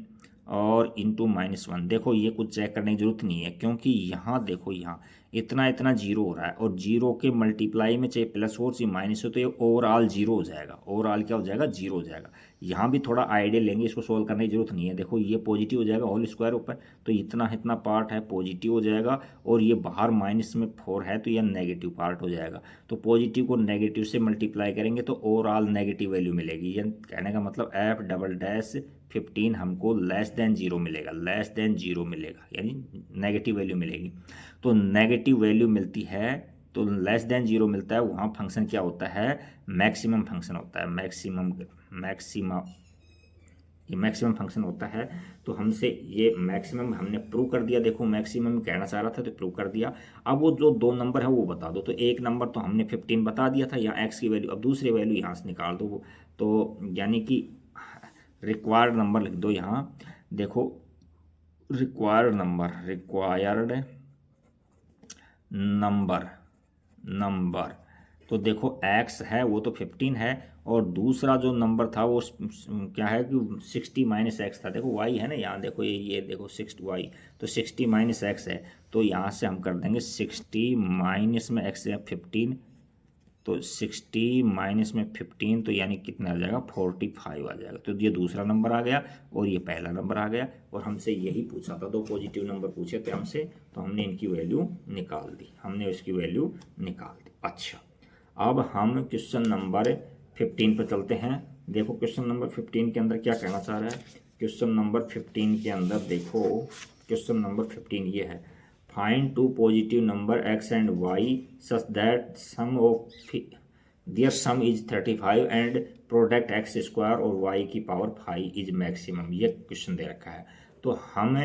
और इंटू -1। देखो ये कुछ चेक करने की जरूरत नहीं है, क्योंकि यहाँ देखो यहाँ इतना इतना जीरो हो रहा है, और जीरो के मल्टीप्लाई में चाहे प्लस हो चाहे माइनस हो तो ये ओवरऑल जीरो हो जाएगा, ओवरऑल क्या हो जाएगा, जीरो हो जाएगा। यहाँ भी थोड़ा आइडिया लेंगे, इसको सोल्व करने की जरूरत नहीं है। देखो ये पॉजिटिव हो जाएगा होल स्क्वायर ऊपर, तो इतना इतना पार्ट है पॉजिटिव हो जाएगा, और ये बाहर माइनस में 4 है तो यह नेगेटिव पार्ट हो जाएगा। तो पॉजिटिव को नेगेटिव से मल्टीप्लाई करेंगे तो ओवरऑल नेगेटिव वैल्यू मिलेगी। ये कहने का मतलब एफ डबल डैश 15 हमको लेस देन जीरो मिलेगा, लेस देन जीरो मिलेगा, यानी नेगेटिव वैल्यू मिलेगी। तो नेगेटिव वैल्यू मिलती है तो लेस देन जीरो मिलता है, वहाँ फंक्शन क्या होता है, मैक्सिमम फंक्शन होता है, ये मैक्सिमम फंक्शन होता है। तो हमसे ये मैक्सिमम हमने प्रूव कर दिया। देखो मैक्सिमम कहना चाह रहा था तो प्रूव कर दिया। अब वो जो 2 नंबर है वो बता दो। तो एक नंबर तो हमने 15 बता दिया था, यहाँ एक्स की वैल्यू, अब दूसरी वैल्यू यहाँ से निकाल दो वो। तो यानी कि रिक्वायर्ड नंबर लिख दो यहाँ, देखो रिक्वायर्ड नंबर तो देखो x है वो तो 15 है, और दूसरा जो नंबर था वो क्या है कि 60 माइनस एक्स था। देखो y है ना यहाँ, देखो ये देखो 6y, तो 60 माइनस एक्स है, तो यहाँ से हम कर देंगे 60 माइनस में x है 15, तो 60 माइनस में 15 तो यानी कितना आ जाएगा, 45 आ जाएगा। तो ये दूसरा नंबर आ गया और ये पहला नंबर आ गया, और हमसे यही पूछा था, 2 पॉजिटिव नंबर पूछे थे हमसे, तो हमने इनकी वैल्यू निकाल दी, हमने इसकी वैल्यू निकाल दी। अच्छा, अब हम क्वेश्चन नंबर 15 पर चलते हैं। देखो क्वेश्चन नंबर 15 के अंदर क्या कहना चाह रहा है। क्वेश्चन नंबर 15 के अंदर देखो, क्वेश्चन नंबर 15 ये है, find 2 positive number x and y such that sum of their sum is 35 and product x square और y की पावर 5 इज मैक्सिमम। ये क्वेश्चन दे रखा है। तो हम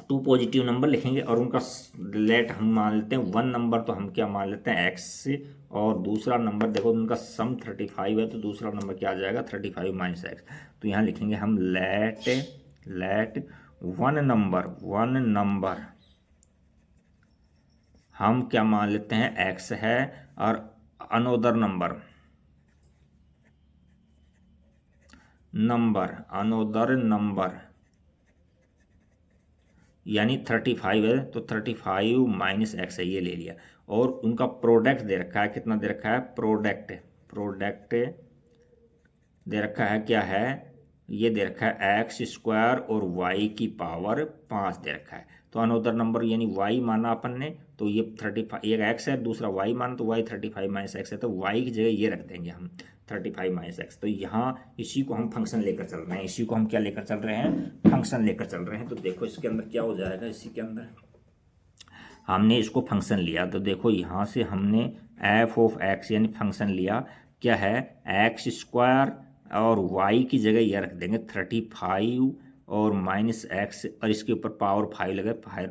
2 पॉजिटिव नंबर लिखेंगे और उनका लेट हम मान लेते हैं 1 नंबर, तो हम क्या मान लेते हैं x, और दूसरा नंबर देखो उनका सम 35 है, तो दूसरा नंबर क्या आ जाएगा, 35 माइनस एक्स। तो यहाँ लिखेंगे हम लेट वन नंबर हम क्या मान लेते हैं x है, और अनोदर नंबर यानी 35 है, तो 35 माइनस एक्स है, ये ले लिया। और उनका प्रोडक्ट दे रखा है, कितना दे रखा है, प्रोडक्ट दे रखा है, क्या है, ये दे रखा है एक्स स्क्वायर और वाई की पावर 5 दे रखा है। तो अनोदर नंबर यानी वाई माना अपन ने, तो ये 35, एक एक्स है दूसरा वाई माना, तो वाई 35 माइनस एक्स है, तो वाई की जगह ये रख देंगे हम 35 माइनस एक्स। तो यहाँ इसी को हम फंक्शन लेकर चल रहे हैं, इसी को हम क्या लेकर चल रहे हैं, फंक्शन लेकर चल रहे हैं। तो देखो इसके अंदर क्या हो जाएगा, इसी के अंदर हमने इसको फंक्शन लिया, तो देखो यहाँ से हमने एफ ऑफ एक्स यानी फंक्शन लिया, क्या है, एक्स स्क्वायर और y की जगह यह रख देंगे 35 और माइनस एक्स, और इसके ऊपर पावर 5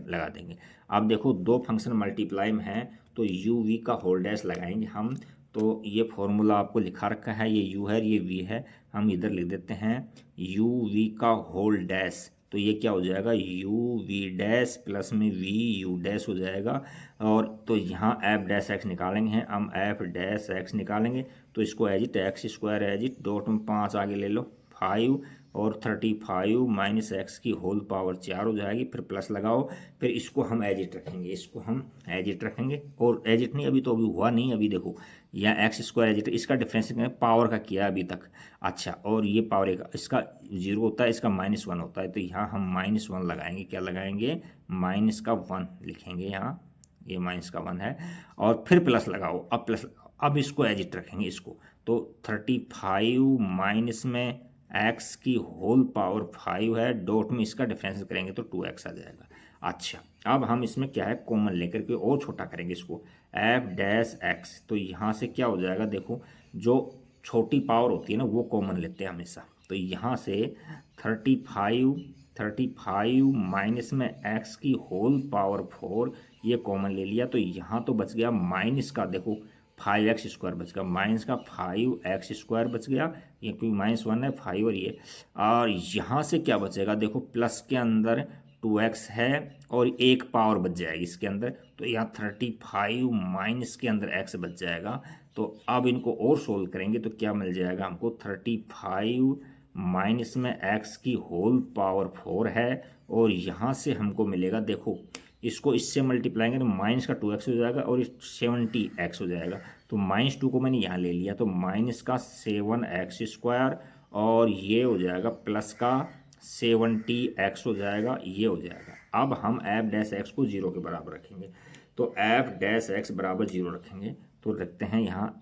लगा देंगे। अब देखो 2 फंक्शन मल्टीप्लाई में हैं, तो यू वी का होल डैश लगाएंगे हम। तो ये फॉर्मूला आपको लिखा रखा है, ये u है ये v है, हम इधर लिख देते हैं यू वी का होल डैश। तो ये क्या हो जाएगा, यू वी डैश प्लस में वी यू डैश हो जाएगा। और तो यहाँ एफ डैश एक्स निकालेंगे, हम एफ डैश एक्स निकालेंगे, तो इसको agit x square agit dot में 5 आगे ले लो 5, और 35 माइनस एक्स की होल पावर 4 हो जाएगी, फिर प्लस लगाओ, फिर इसको हम एजिट रखेंगे, इसको हम एजिट रखेंगे, और एजिट नहीं, अभी तो अभी हुआ नहीं, अभी देखो यहाँ एक्स स्क्वायर एजिट, इसका डिफरेंस पावर का किया अभी तक। अच्छा, और ये पावर एक इसका 0 होता है, इसका -1 होता है, तो यहाँ हम -1 लगाएंगे, क्या लगाएंगे, माइनस का 1 लिखेंगे यहाँ, ये माइनस का 1 है, और फिर प्लस लगाओ, अब प्लस, अब इसको एजिट रखेंगे इसको, तो 35 माइनस में एक्स की होल पावर 5 है, डॉट में इसका डिफरेंस करेंगे तो 2x आ जाएगा। अच्छा, अब हम इसमें क्या है, कॉमन लेकर के और छोटा करेंगे इसको, एफ डैश एक्स। तो यहाँ से क्या हो जाएगा, देखो जो छोटी पावर होती है ना वो कॉमन लेते हैं हमेशा, तो यहाँ से 35 माइनस में एक्स की होल पावर 4 ये कॉमन ले लिया, तो यहाँ तो बच गया माइनस का, देखो 5x स्क्वायर बच गया, माइनस का 5x स्क्वायर बच गया, ये क्योंकि -1 है 5 और ये, और यहाँ से क्या बचेगा, देखो प्लस के अंदर 2x है और एक पावर बच जाएगी इसके अंदर, तो यहाँ 35 माइनस के अंदर x बच जाएगा। तो अब इनको और सोल्व करेंगे तो क्या मिल जाएगा हमको, 35 माइनस में x की होल पावर 4 है, और यहाँ से हमको मिलेगा, देखो इसको इससे मल्टीप्लाई करें तो माइनस का 2x हो जाएगा और 70x हो जाएगा। तो -2 को मैंने यहाँ ले लिया तो माइनस का 7x² और ये हो जाएगा प्लस का 70x हो जाएगा, ये हो जाएगा। अब हम f डैश x को 0 के बराबर रखेंगे, तो f डैश x बराबर 0 रखेंगे। तो रखते हैं यहाँ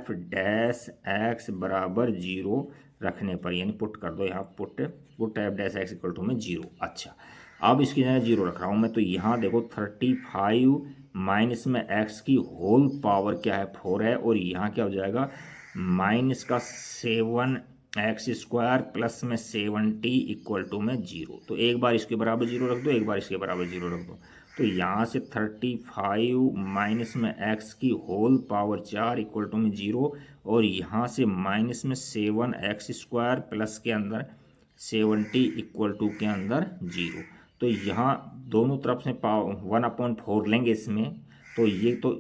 f डैश x बराबर 0 रखने पर, यानी पुट कर दो यहाँ, put f dash x equal to में 0। अच्छा, अब इसकी जगह 0 रख रहा हूँ मैं, तो यहाँ देखो 35 माइनस में x की होल पावर क्या है 4 है, और यहाँ क्या हो जाएगा माइनस का 7x² प्लस में 70 इक्वल टू में 0। तो एक बार इसके बराबर 0 रख दो, एक बार इसके बराबर 0 रख दो। तो यहाँ से 35 माइनस में x की होल पावर 4 इक्वल टू में 0, और यहाँ से माइनस में 7x² प्लस के अंदर 70 इक्वल टू के अंदर 0। तो यहाँ दोनों तरफ से 1/4 लेंगे इसमें, तो ये तो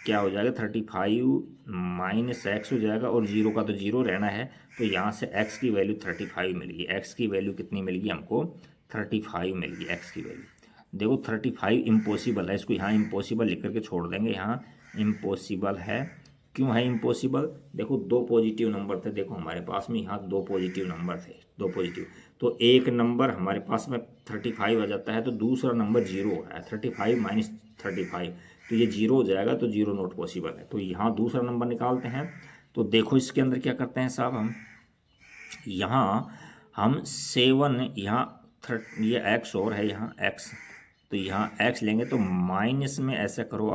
क्या हो जाएगा 35 माइनस x हो जाएगा, और 0 का तो 0 रहना है। तो यहाँ से x की वैल्यू 35 मिल गई। x की वैल्यू कितनी मिल गई हमको 35 मिल गई x की वैल्यू। देखो 35 इम्पॉसिबल है, इसको यहाँ इम्पॉसिबल लिख करके छोड़ देंगे, यहाँ इम्पॉसिबल है। क्यों है इम्पॉसिबल? देखो दो पॉजिटिव नंबर थे, देखो हमारे पास में यहाँ दो पॉजिटिव नंबर थे, दो पॉजिटिव, तो एक नंबर हमारे पास में 35 आ जाता है, तो दूसरा नंबर 0 है, 35 माइनस 35, तो ये 0 हो जाएगा, तो 0 नॉट पॉसिबल है। तो यहाँ दूसरा नंबर निकालते हैं। तो देखो इसके अंदर क्या करते हैं साहब, हम 7 यहाँ ये x और है यहाँ x, तो यहाँ x लेंगे, तो माइनस में ऐसा करो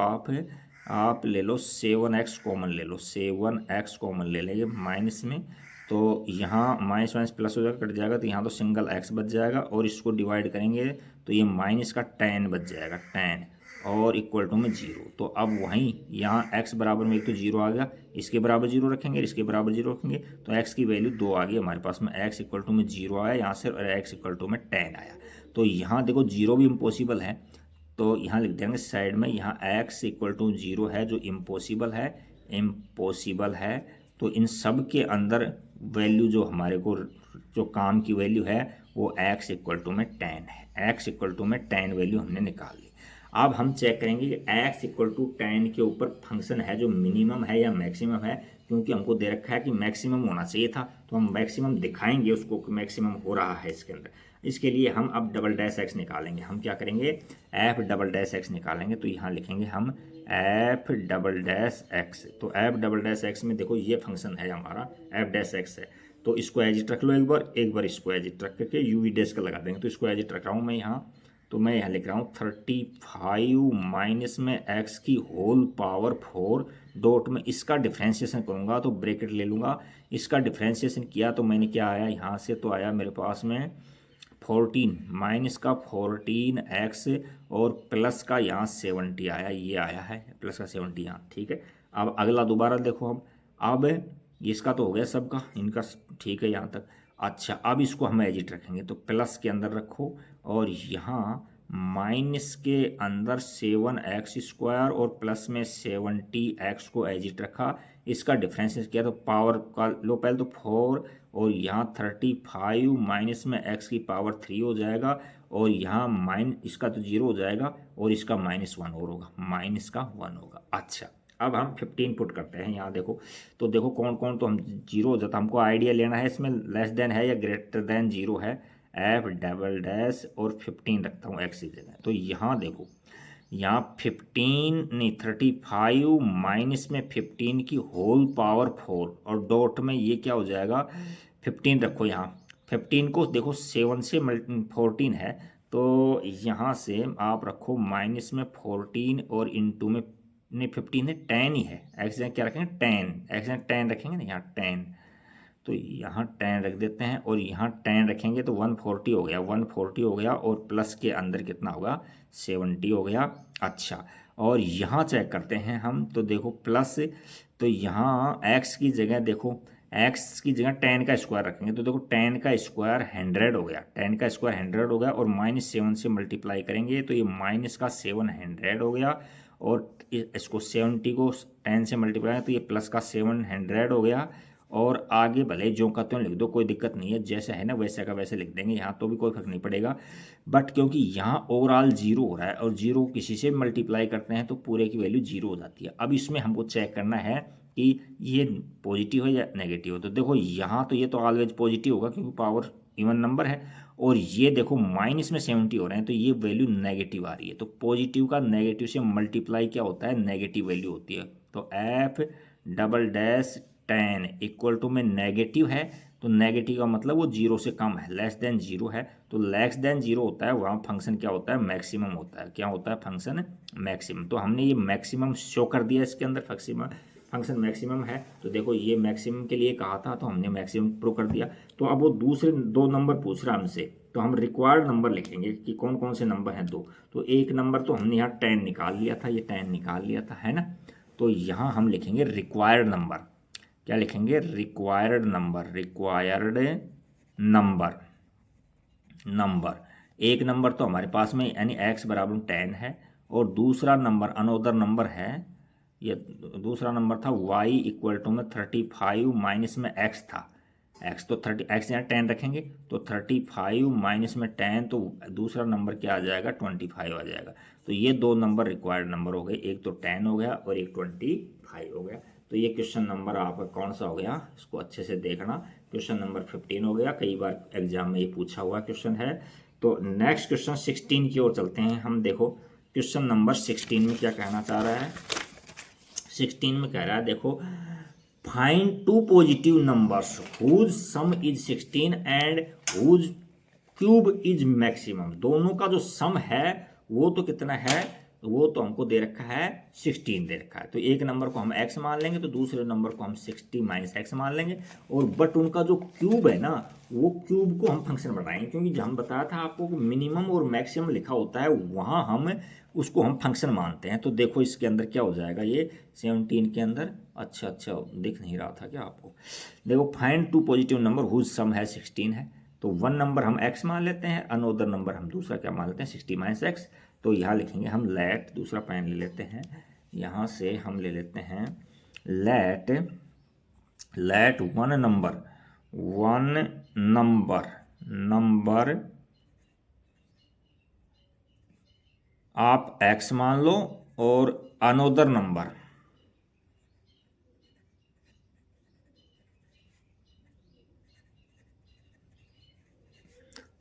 आप ले लो 7x कॉमन ले लो, 7x कॉमन ले लेंगे माइनस में, तो यहाँ माइनस माइनस प्लस हो जाएगा, कट जाएगा, तो यहाँ तो सिंगल x बच जाएगा, और इसको डिवाइड करेंगे तो ये माइनस का 10 बच जाएगा, 10 और इक्वल टू में 0। तो अब वहीं यहाँ x बराबर में एक तो 0 आ गया, इसके बराबर 0 रखेंगे, इसके बराबर 0 रखेंगे, तो x की वैल्यू 2 आ गई हमारे पास में, x इक्वल टू में 0 आया यहाँ से, और x इक्वल टू में 10 आया। तो यहाँ देखो 0 भी इम्पॉसिबल है, तो यहाँ लिख देंगे साइड में, यहाँ x इक्वल टू 0 है जो इम्पॉसिबल है। तो इन सब के अंदर वैल्यू जो हमारे को जो काम की वैल्यू है वो x इक्वल टू में 10 है, x इक्वल टू में 10 वैल्यू हमने निकाल ली। अब हम चेक करेंगे कि x इक्वल टू 10 के ऊपर फंक्शन है जो मिनिमम है या मैक्सिमम है, क्योंकि हमको दे रखा है कि मैक्सिमम होना चाहिए था, तो हम मैक्सिमम दिखाएंगे उसको कि मैक्सिमम हो रहा है इसके अंदर। इसके लिए हम अब डबल डैश x निकालेंगे। हम क्या करेंगे f डबल डैश x निकालेंगे, तो यहाँ लिखेंगे हम f डबल डैश x। तो f डबल डैश x में देखो ये फंक्शन है हमारा f डैश x है, तो इसको एज इट रख लो एक बार इसको एज इट रख करके यूवी डैश का लगा देंगे। तो इसको एज इट रख रहा हूँ मैं यहाँ, तो मैं यहाँ लिख रहा हूँ 35 माइनस में x की होल पावर 4 डॉट में इसका डिफ्रेंशिएशन करूँगा, तो ब्रैकेट ले लूँगा। इसका डिफ्रेंशिएशन किया तो मैंने क्या आया यहाँ से, तो आया मेरे पास में 14 माइनस का 14x और प्लस का यहाँ 70 आया, ये आया है प्लस का 70 यहाँ, ठीक है। अब अगला दोबारा देखो हम, अब इसका तो हो गया सबका, इनका ठीक है यहाँ तक। अच्छा, अब इसको हम एजिट रखेंगे, तो प्लस के अंदर रखो और यहाँ माइनस के अंदर 7x² और प्लस में 70x को एजिट रखा। इसका डिफरेंस किया तो पावर का लो पहले तो 4 और यहाँ 35 माइनस में x की पावर 3 हो जाएगा, और यहाँ इसका तो 0 हो जाएगा और इसका -1 और होगा, माइनस का 1 होगा। अच्छा, अब हम 15 पुट करते हैं यहाँ देखो, तो देखो कौन कौन, तो हम 0 हो जाता, हमको आइडिया लेना है इसमें लेस देन है या ग्रेटर देन 0 है, f डबल डैश और 15 रखता हूँ x की जगह। तो यहाँ देखो यहाँ 15 नहीं 35 माइनस में 15 की होल पावर 4 और डॉट में ये क्या हो जाएगा 15 रखो। यहाँ 15 को देखो 7 से 14 है, तो यहाँ से आप रखो माइनस में 14 और इंटू में नहीं 15 है 10 ही है, एक्स क्या रखेंगे 10, एक्स 10 रखेंगे ना यहाँ 10, तो यहाँ 10 रख देते हैं और यहाँ 10 रखेंगे तो 140 हो गया, 140 हो गया और प्लस के अंदर कितना होगा 70 हो गया। अच्छा, और यहाँ चेक करते हैं हम, तो देखो प्लस, तो यहाँ x की जगह देखो x की जगह 10 का स्क्वायर रखेंगे, तो देखो 10 का स्क्वायर 100 हो गया, 10 का स्क्वायर 100 हो गया और -7 से मल्टीप्लाई करेंगे तो ये माइनस का 700 हो गया, और इसको 70 को 10 से मल्टीप्लाई तो ये प्लस का 700 हो गया, और आगे भले जो का त्यों लिख दो, कोई दिक्कत नहीं है, जैसा है ना वैसा का वैसे लिख देंगे यहाँ, तो भी कोई फर्क नहीं पड़ेगा। बट क्योंकि यहाँ ओवरऑल जीरो हो रहा है और जीरो किसी से मल्टीप्लाई करते हैं तो पूरे की वैल्यू जीरो हो जाती है। अब इसमें हमको चेक करना है कि ये पॉजिटिव है या नेगेटिव हो। तो देखो यहाँ तो ये तो ऑलवेज पॉजिटिव होगा क्योंकि पावर इवन नंबर है, और ये देखो माइनस में 70 हो रहे हैं तो ये वैल्यू नेगेटिव आ रही है। तो पॉजिटिव का नेगेटिव से मल्टीप्लाई क्या होता है, नेगेटिव वैल्यू होती है। तो f double dash 10 equal to में नेगेटिव है, तो नेगेटिव का मतलब वो जीरो से कम है, लेस देन जीरो है। तो लेस देन जीरो होता है वहाँ फंक्शन क्या होता है, मैक्सिमम होता है। क्या होता है, फंक्शन मैक्सिमम। तो हमने ये मैक्सिमम शो कर दिया इसके अंदर, फंक्शन मैक्सिमम है। तो देखो ये मैक्सिमम के लिए कहा था तो हमने मैक्सिमम प्रूव कर दिया। तो अब वो दूसरे दो नंबर पूछ रहा हमसे, तो हम रिक्वायर्ड नंबर लिखेंगे कि कौन कौन से नंबर हैं दो। तो एक नंबर तो हमने यहाँ 10 निकाल लिया था, ये 10 निकाल लिया था, है ना। तो यहाँ हम लिखेंगे रिक्वायर्ड नंबर। क्या लिखेंगे, required number, required number. Number एक नंबर तो हमारे पास में यानी x बराबर 10 है, और दूसरा नंबर अनोदर नंबर है, ये दूसरा नंबर था y इक्वल टू में 35 माइनस में x था, x तो 30, x यहाँ 10 रखेंगे तो 35 माइनस में 10, तो दूसरा नंबर क्या आ जाएगा, 25 आ जाएगा। तो ये दो नंबर रिक्वायर्ड नंबर हो गए, एक तो 10 हो गया और एक 25 हो गया। तो ये क्वेश्चन नंबर आपका कौन सा हो गया, इसको अच्छे से देखना, क्वेश्चन नंबर 15 हो गया। कई बार एग्जाम में ये पूछा हुआ क्वेश्चन है। तो नेक्स्ट क्वेश्चन 16 की ओर चलते हैं हम। देखो क्वेश्चन नंबर 16 में क्या कहना चाह रहा है, 16 में कह रहा है देखो, find two positive numbers whose sum is 16 and whose cube is maximum. दोनों का जो सम है वो तो कितना है, वो तो हमको दे रखा है 16 दे रखा है। तो एक नंबर को हम x मान लेंगे तो दूसरे नंबर को हम 60 माइनस x मान लेंगे, और बट उनका जो क्यूब है ना, वो क्यूब को हम फंक्शन बनाएंगे, क्योंकि जो हम बताया था आपको मिनिमम और मैक्सिमम लिखा होता है वहाँ हम उसको हम फंक्शन मानते हैं। तो देखो इसके अंदर क्या हो जाएगा, ये 17 के अंदर, अच्छा दिख नहीं रहा था क्या आपको। देखो find two positive number whose sum है 16 है, तो वन नंबर हम x मान लेते हैं, अनोदर नंबर हम दूसरा क्या मान लेते हैं, 60 माइनस x। तो यहाँ लिखेंगे हम लेट, दूसरा पेन ले लेते हैं, यहाँ से हम ले लेते हैं लेट वन नंबर आप x मान लो, और अनोदर नंबर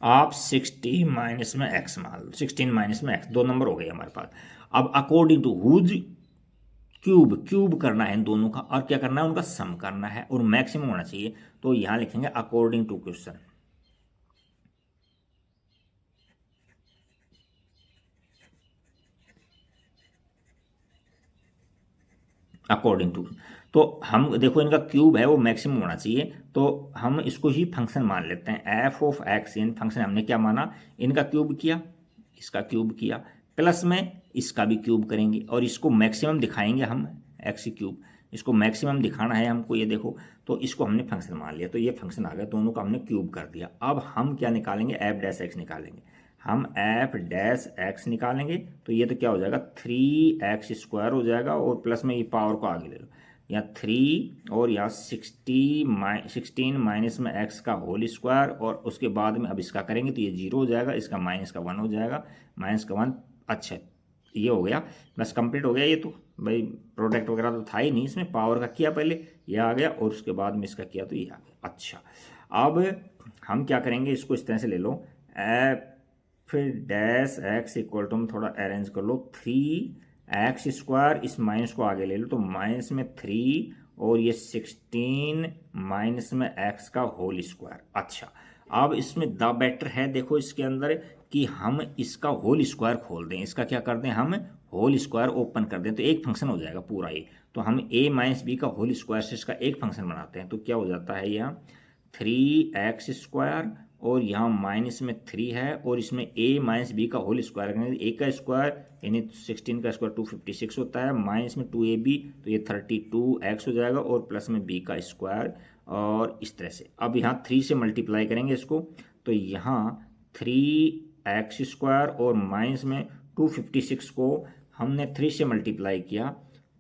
आप 60 माइनस में x मान लो, 16 माइनस में x, दो नंबर हो गए हमारे पास। अब अकॉर्डिंग टू हुज क्यूब करना है इन दोनों का, और क्या करना है, उनका सम करना है, और मैक्सिमम होना चाहिए। तो यहां लिखेंगे according to question, according to. तो हम देखो इनका क्यूब है वो मैक्सिमम होना चाहिए, तो हम इसको ही फंक्शन मान लेते हैं, F of x. In function हमने क्या माना, इनका क्यूब किया, इसका क्यूब किया, प्लस में इसका भी क्यूब करेंगे, और इसको मैक्सिमम दिखाएंगे हम, एक्स क्यूब, इसको मैक्सिमम दिखाना है हमको, ये देखो। तो इसको हमने फंक्शन मान लिया, तो ये फंक्शन आ गया, दोनों का हमने क्यूब कर दिया। अब हम क्या निकालेंगे, एफ डैश एक्स निकालेंगे, हम एफ डैश एक्स निकालेंगे। तो ये तो क्या हो जाएगा, 3x² हो जाएगा, और प्लस में ये पावर को आगे ले लो, यहाँ 3 और यहाँ 16 माइनस में x का होल स्क्वायर, और उसके बाद में अब इसका करेंगे तो ये 0 हो जाएगा, इसका माइनस का 1 हो जाएगा, माइनस का 1। अच्छा ये हो गया, बस कंप्लीट हो गया। ये तो भाई प्रोडक्ट वगैरह तो था ही नहीं इसमें, पावर का किया पहले, ये आ गया, और उसके बाद में इसका किया तो ये आ गया। अच्छा अब हम क्या करेंगे, इसको इस तरह से ले लो, फिर डैश एक्स इक्वल टू, थोड़ा अरेंज कर लो, 3x², इस माइनस को आगे ले लो, तो माइनस में 3 और ये 16 माइनस में x का होल स्क्वायर। अच्छा अब इसमें द बेटर है, देखो इसके अंदर कि हम इसका होल स्क्वायर खोल दें, इसका क्या कर दें, हम होल स्क्वायर ओपन कर दें, तो एक फंक्शन हो जाएगा पूरा ये। तो हम a माइनस बी का होल स्क्वायर से इसका एक फंक्शन बनाते हैं, तो क्या हो जाता है, यहाँ 3x² और यहाँ माइनस में 3 है, और इसमें a माइनस बी का होल स्क्वायर करेंगे, a का स्क्वायर यानी 16 का स्क्वायर 256 होता है, माइनस में 2ab तो ये 32x हो जाएगा, और प्लस में b का स्क्वायर, और इस तरह से। अब यहाँ 3 से मल्टीप्लाई करेंगे इसको, तो यहाँ 3x² और माइनस में 256 को हमने 3 से मल्टीप्लाई किया,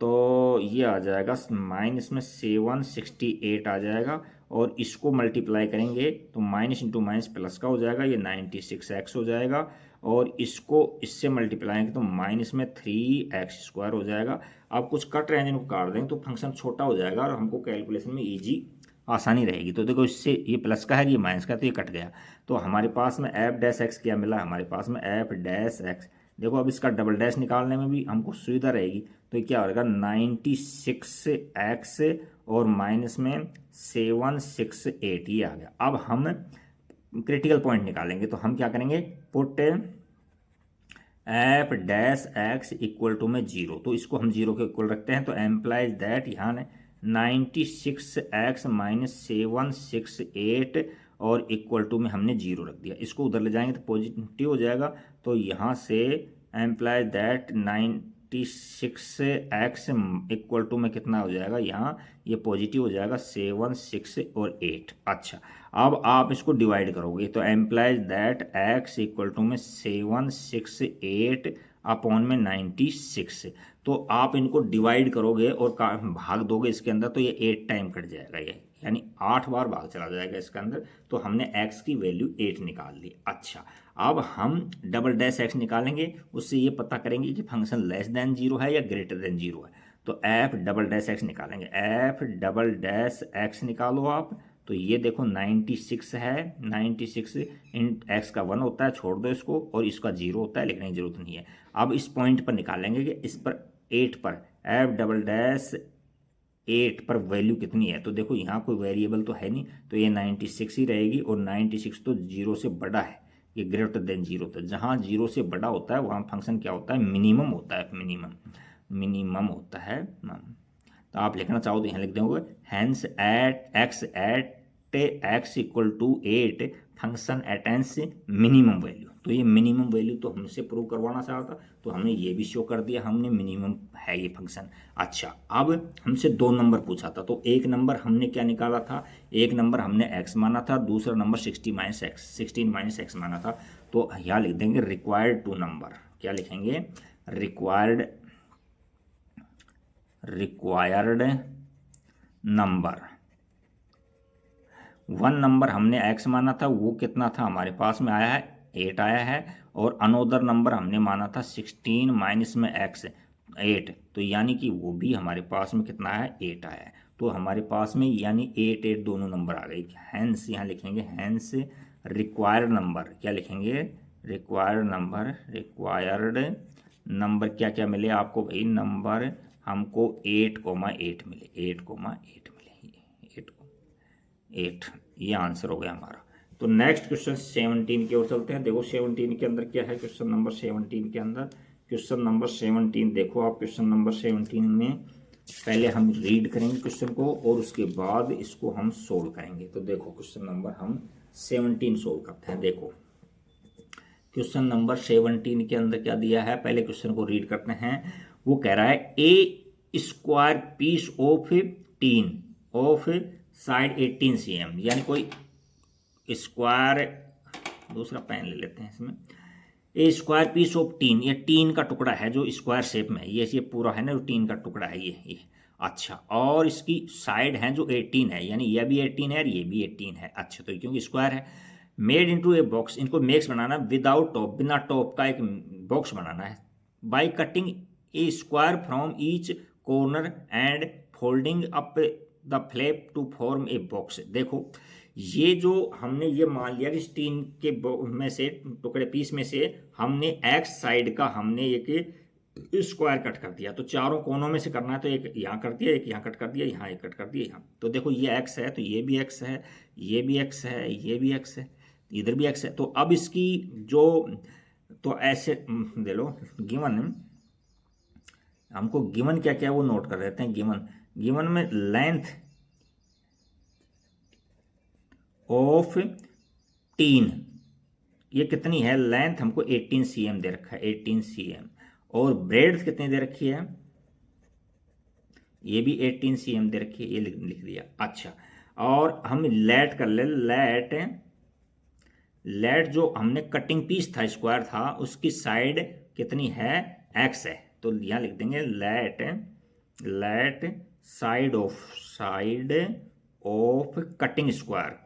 तो तो ये आ जाएगा माइनस में 768 आ जाएगा, और इसको मल्टीप्लाई करेंगे तो माइनस इंटू माइनस प्लस का हो जाएगा, ये 96x हो जाएगा, और इसको इससे मल्टीप्लाई करेंगे तो माइनस में 3x² हो जाएगा। अब कुछ कट रहे हैं जिनको काट देंगे तो फंक्शन छोटा हो जाएगा और हमको कैलकुलेशन में ईजी आसानी रहेगी। तो देखो इससे ये प्लस का है, ये माइनस का, तो ये कट गया। तो हमारे पास में एफ डैश एक्स क्या मिला, हमारे पास में एफ डैश एक्स। देखो अब इसका डबल डैश निकालने में भी हमको सुविधा रहेगी, तो ये क्या होगा 96x और माइनस में 768, ये आ गया। अब हम क्रिटिकल पॉइंट निकालेंगे, तो हम क्या करेंगे, put f dash x equal to में 0, तो इसको हम 0 के इक्वल रखते हैं, तो एम्प्लाइज दैट यहाँ 96x माइनस 768 और इक्वल टू में हमने 0 रख दिया। इसको उधर ले जाएंगे तो पॉजिटिव हो जाएगा, तो यहाँ से employees that 96x equal to में कितना हो जाएगा, यहाँ ये पॉजिटिव हो जाएगा 7, 6 और 8। अच्छा, अब आप इसको डिवाइड करोगे तो implies that x equal to में 7, 6, 8 अपॉन में 96। तो आप इनको डिवाइड करोगे और भाग दोगे इसके अंदर, तो ये 8 टाइम कट जाएगा, ये यानी 8 बार भाग चला जाएगा इसके अंदर। तो हमने x की वैल्यू 8 निकाल ली। अच्छा, अब हम डबल डैश x निकालेंगे, उससे ये पता करेंगे कि फंक्शन लेस देन 0 है या ग्रेटर देन 0 है। तो एफ डबल डैश एक्स निकालेंगे, एफ डबल डैश एक्स निकालो आप, तो ये देखो 96 है, 96 इन एक्स का 1 होता है, छोड़ दो इसको, और इसका 0 होता है, लिखने की जरूरत नहीं है। अब इस पॉइंट पर निकालेंगे कि इस पर 8 पर एफ डबल डैश 8 पर वैल्यू कितनी है। तो देखो यहाँ कोई वेरिएबल तो है नहीं, तो ये 96 ही रहेगी, और 96 तो 0 से बड़ा है, ये ग्रेटर देन 0 था। जहाँ 0 से बड़ा होता है वहाँ फंक्शन क्या होता है, मिनिमम होता है, मिनिमम होता है। तो आप लिखना चाहो तो यहाँ लिख दोगे, hence at x equal to 8 function attains minimum value. तो ये मिनिमम वैल्यू तो हमसे प्रूव करवाना चाहता, तो हमने ये भी शो कर दिया, हमने मिनिमम है ये फंक्शन। अच्छा, अब हमसे 2 नंबर पूछा था, तो एक नंबर हमने क्या निकाला था, एक नंबर हमने x माना था, दूसरा नंबर 16 माइनस एक्स माना था। तो यहाँ लिख देंगे रिक्वायर्ड 2 नंबर, क्या लिखेंगे, रिक्वायर्ड नंबर। 1 नंबर हमने x माना था, वो कितना था हमारे पास में आया है 8 आया है, और अनोदर नंबर हमने माना था 16 माइनस में x 8, तो यानी कि वो भी हमारे पास में कितना है 8 आया है। तो हमारे पास में यानी 8 8 दोनों नंबर आ गए। हैंस यहाँ लिखेंगे, हैंस रिक्वायर्ड नंबर, क्या लिखेंगे, रिक्वायर्ड नंबर क्या क्या मिले आपको भाई, नंबर हमको 8,8 मिले, 8,8 मिले, 8, ये आंसर हो गया हमारा। तो नेक्स्ट क्वेश्चन 17 की ओर चलते हैं। देखो 17 के अंदर क्या है, क्वेश्चन नंबर 17 के अंदर, क्वेश्चन नंबर 17 देखो आप, क्वेश्चन नंबर 17 में पहले हम रीड करेंगे क्वेश्चन को और उसके बाद इसको हम सोल्व करेंगे। तो देखो क्वेश्चन नंबर हम 17 सोल्व करते हैं। देखो क्वेश्चन नंबर 17 के अंदर क्या दिया है, पहले क्वेश्चन को रीड करते हैं। वो कह रहा है a square piece of tin of side 18 cm, यानी कोई स्क्वायर, दूसरा पेन ले लेते हैं इसमें, ए स्क्वायर पीस ऑफ टीन, ये टीन का टुकड़ा है जो स्क्वायर शेप में है, ये पूरा है ना, जो टीन का टुकड़ा है ये। अच्छा, और इसकी साइड है जो 18 है, यानी ये भी 18 है और ये भी 18 है। अच्छा, तो क्योंकि स्क्वायर है, मेड इनटू ए बॉक्स, इनको मेक्स बनाना विदाउट टॉप, बिना टॉप का एक बॉक्स बनाना है, by cutting a square from each corner and folding up the flap to form a box. देखो ये जो हमने ये मान लिया कि टीन के में से टुकड़े पीस में से हमने एक्स साइड का हमने एक स्क्वायर कट कर दिया, तो चारों कोनों में से करना है, तो एक यहाँ कर दिया, एक यहाँ कट कर दिया, यहाँ एक कट कर दिया, यहाँ। तो देखो ये एक्स है, तो ये भी एक्स है, ये भी एक्स है, ये भी एक्स है, इधर भी एक्स है। तो अब इसकी जो, तो ऐसे दे लो गिवन, हमको गिवन क्या क्या वो नोट कर देते हैं। गिवन में लेंथ ऑफ टीन ये कितनी है, लेंथ हमको 18 cm दे रखा है, 18 cm, और ब्रेड्थ कितनी दे रखी है, ये भी 18 cm दे रखी है, ये लिख दिया। अच्छा, और हम लेट कर ले, लेट जो हमने कटिंग पीस था स्क्वायर था, उसकी साइड कितनी है, x है, तो यहाँ लिख देंगे let let side of cutting square,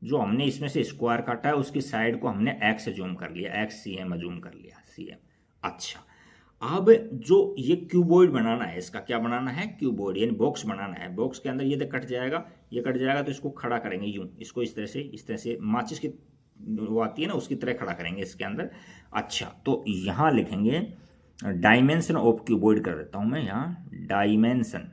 जो हमने इसमें से स्क्वायर काटा है उसकी साइड को हमने एक्स अज्यूम कर लिया, एक्स सी एम अज्यूम कर लिया, सी एम। अच्छा, अब जो ये क्यूबॉइड बनाना है, इसका क्या बनाना है, क्यूबॉइड यानी बॉक्स बनाना है। बॉक्स के अंदर ये कट जाएगा, ये कट जाएगा, तो इसको खड़ा करेंगे यूं, इसको इस तरह से माचिस की वो आती है ना, उसकी तरह खड़ा करेंगे इसके अंदर। अच्छा, तो यहाँ लिखेंगे डायमेंशन ऑफ क्यूबॉइड, कर देता हूं मैं यहाँ डायमेंशन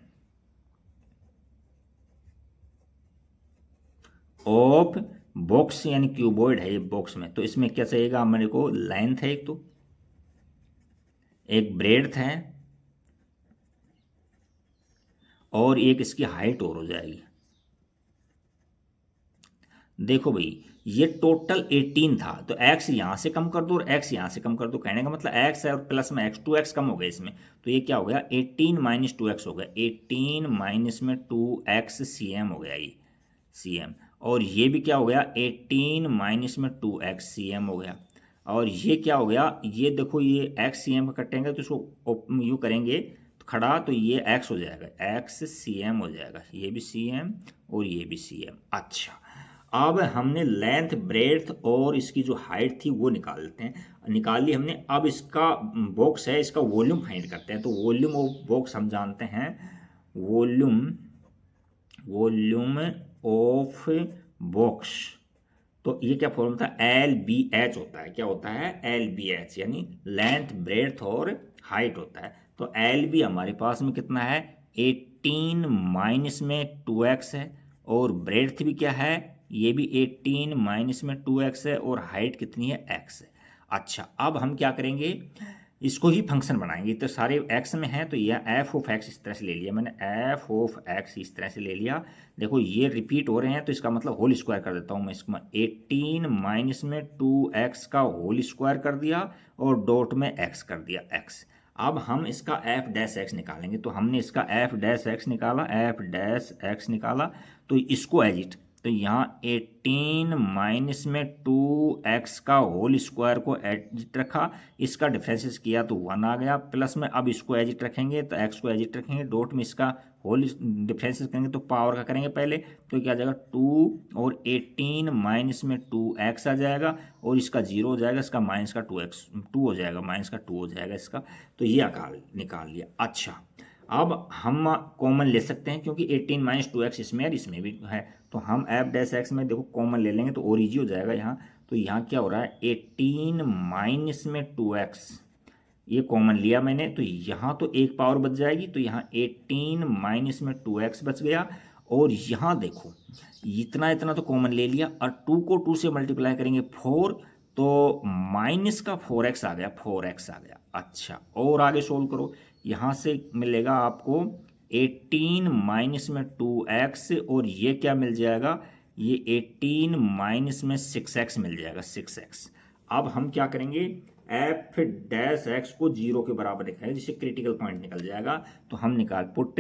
ऑफ बॉक्स, यानी क्यूबॉइड है ये बॉक्स में, तो इसमें क्या चाहिएगा मेरे को, लेंथ है एक, तो एक ब्रेड्थ है, और एक इसकी हाइट और हो जाएगी। देखो भाई, ये टोटल 18 था, तो x यहां से कम कर दो और x यहां से कम कर दो, कहने का मतलब x है और प्लस में x, 2x कम हो गया इसमें, तो ये क्या हो गया, 18 माइनस 2x हो गया, 18 माइनस में 2x cm हो गया ये cm, और ये भी क्या हो गया, 18 माइनस में 2x cm हो गया, और ये क्या हो गया, ये देखो ये x cm का कटेंगे तो इसको यू करेंगे तो खड़ा, तो ये x हो जाएगा, x cm हो जाएगा, ये भी cm और ये भी cm। अच्छा, अब हमने लेंथ, ब्रेड्थ और इसकी जो हाइट थी वो निकाल लेते हैं, निकाल ली हमने। अब इसका बॉक्स है, इसका वॉल्यूम फाइंड करते हैं, तो वॉल्यूम ऑफ बॉक्स हम जानते हैं, वॉल्यूम ऑफ बॉक्स, तो ये क्या फॉर्मूला था, LBH होता है, क्या होता है, LBH, यानी लेंथ, ब्रेड्थ और हाइट होता है। तो LB हमारे पास में कितना है, 18 माइनस में 2x है, और ब्रेड्थ भी क्या है, ये भी 18 माइनस में 2x है, और हाइट कितनी है, x है। अच्छा, अब हम क्या करेंगे, इसको ही फंक्शन बनाएंगे, तो सारे x में है, तो यह f ऑफ x इस तरह से ले लिया मैंने, f ऑफ x इस तरह से ले लिया। देखो ये रिपीट हो रहे हैं, तो इसका मतलब होल स्क्वायर कर देता हूँ मैं इसको, 18 माइनस में 2x का होल स्क्वायर कर दिया, और डॉट में x कर दिया, x। अब हम इसका f डैश x निकालेंगे, तो हमने इसका f डैश x निकाला, f डैश x निकाला, तो इसको एजिट, तो यहाँ 18 माइनस में 2x का होल स्क्वायर को एजिट रखा, इसका डिफरेंसेस किया तो 1 आ गया, प्लस में अब इसको एजिट रखेंगे, तो x को एजिट रखेंगे, डॉट में इसका होल डिफरेंसेस करेंगे, तो पावर का करेंगे पहले, तो क्या आ जाएगा 2 और 18 माइनस में 2x आ जाएगा, और इसका 0 हो जाएगा, इसका माइनस का 2 हो जाएगा, माइनस का 2 हो जाएगा इसका, तो ये आकार निकाल लिया। अच्छा, अब हम कॉमन ले सकते हैं, क्योंकि 18 माइनस 2x इसमें और इसमें भी है, तो हम f डैश x में देखो कॉमन ले लेंगे तो और ईजी हो जाएगा यहाँ। तो यहाँ क्या हो रहा है, 18 माइनस में 2x, ये कॉमन लिया मैंने, तो यहाँ तो एक पावर बच जाएगी, तो यहाँ 18 माइनस में 2x बच गया, और यहाँ देखो इतना इतना तो कॉमन ले लिया, और 2 को 2 से मल्टीप्लाई करेंगे 4, तो माइनस का 4x आ गया, 4x आ गया। अच्छा, और आगे सोल्व करो, यहाँ से मिलेगा आपको 18 माइनस में 2x, और ये क्या मिल जाएगा, ये 18 माइनस में 6x मिल जाएगा, 6x। अब हम क्या करेंगे, f डैश x को 0 के बराबर लिखेंगे, जिससे क्रिटिकल पॉइंट निकल जाएगा, तो हम निकाल put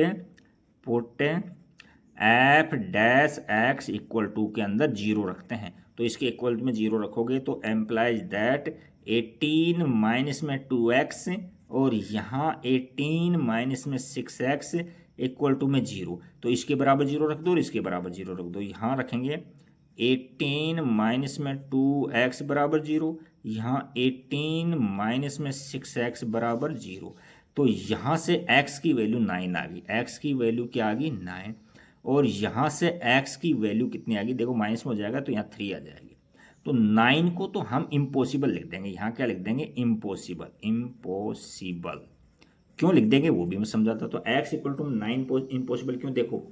f dash x equal to के अंदर 0 रखते हैं, तो इसके इक्वल में 0 रखोगे तो एम्प्लाइज दैट 18 माइनस में 2x, और यहाँ 18 माइनस में 6x इक्वल टू में 0, तो इसके बराबर 0 रख दो और इसके बराबर 0 रख दो। यहाँ रखेंगे 18 माइनस में 2x बराबर 0, यहाँ 18 माइनस में 6x बराबर 0, तो यहाँ से x की वैल्यू 9 आ गई, x की वैल्यू क्या आ गई, 9, और यहाँ से x की वैल्यू कितनी आ गई, देखो माइनस में हो जाएगा तो यहाँ 3 आ जाएगी, तो 9 को तो हम इम्पॉसिबल लिख देंगे, यहाँ क्या लिख देंगे, इम्पॉसिबल, इम्पॉसिबल क्यों लिख देंगे वो भी मैं समझाता। तो x इक्वल टू 9 इम्पॉसिबल क्यों, देखो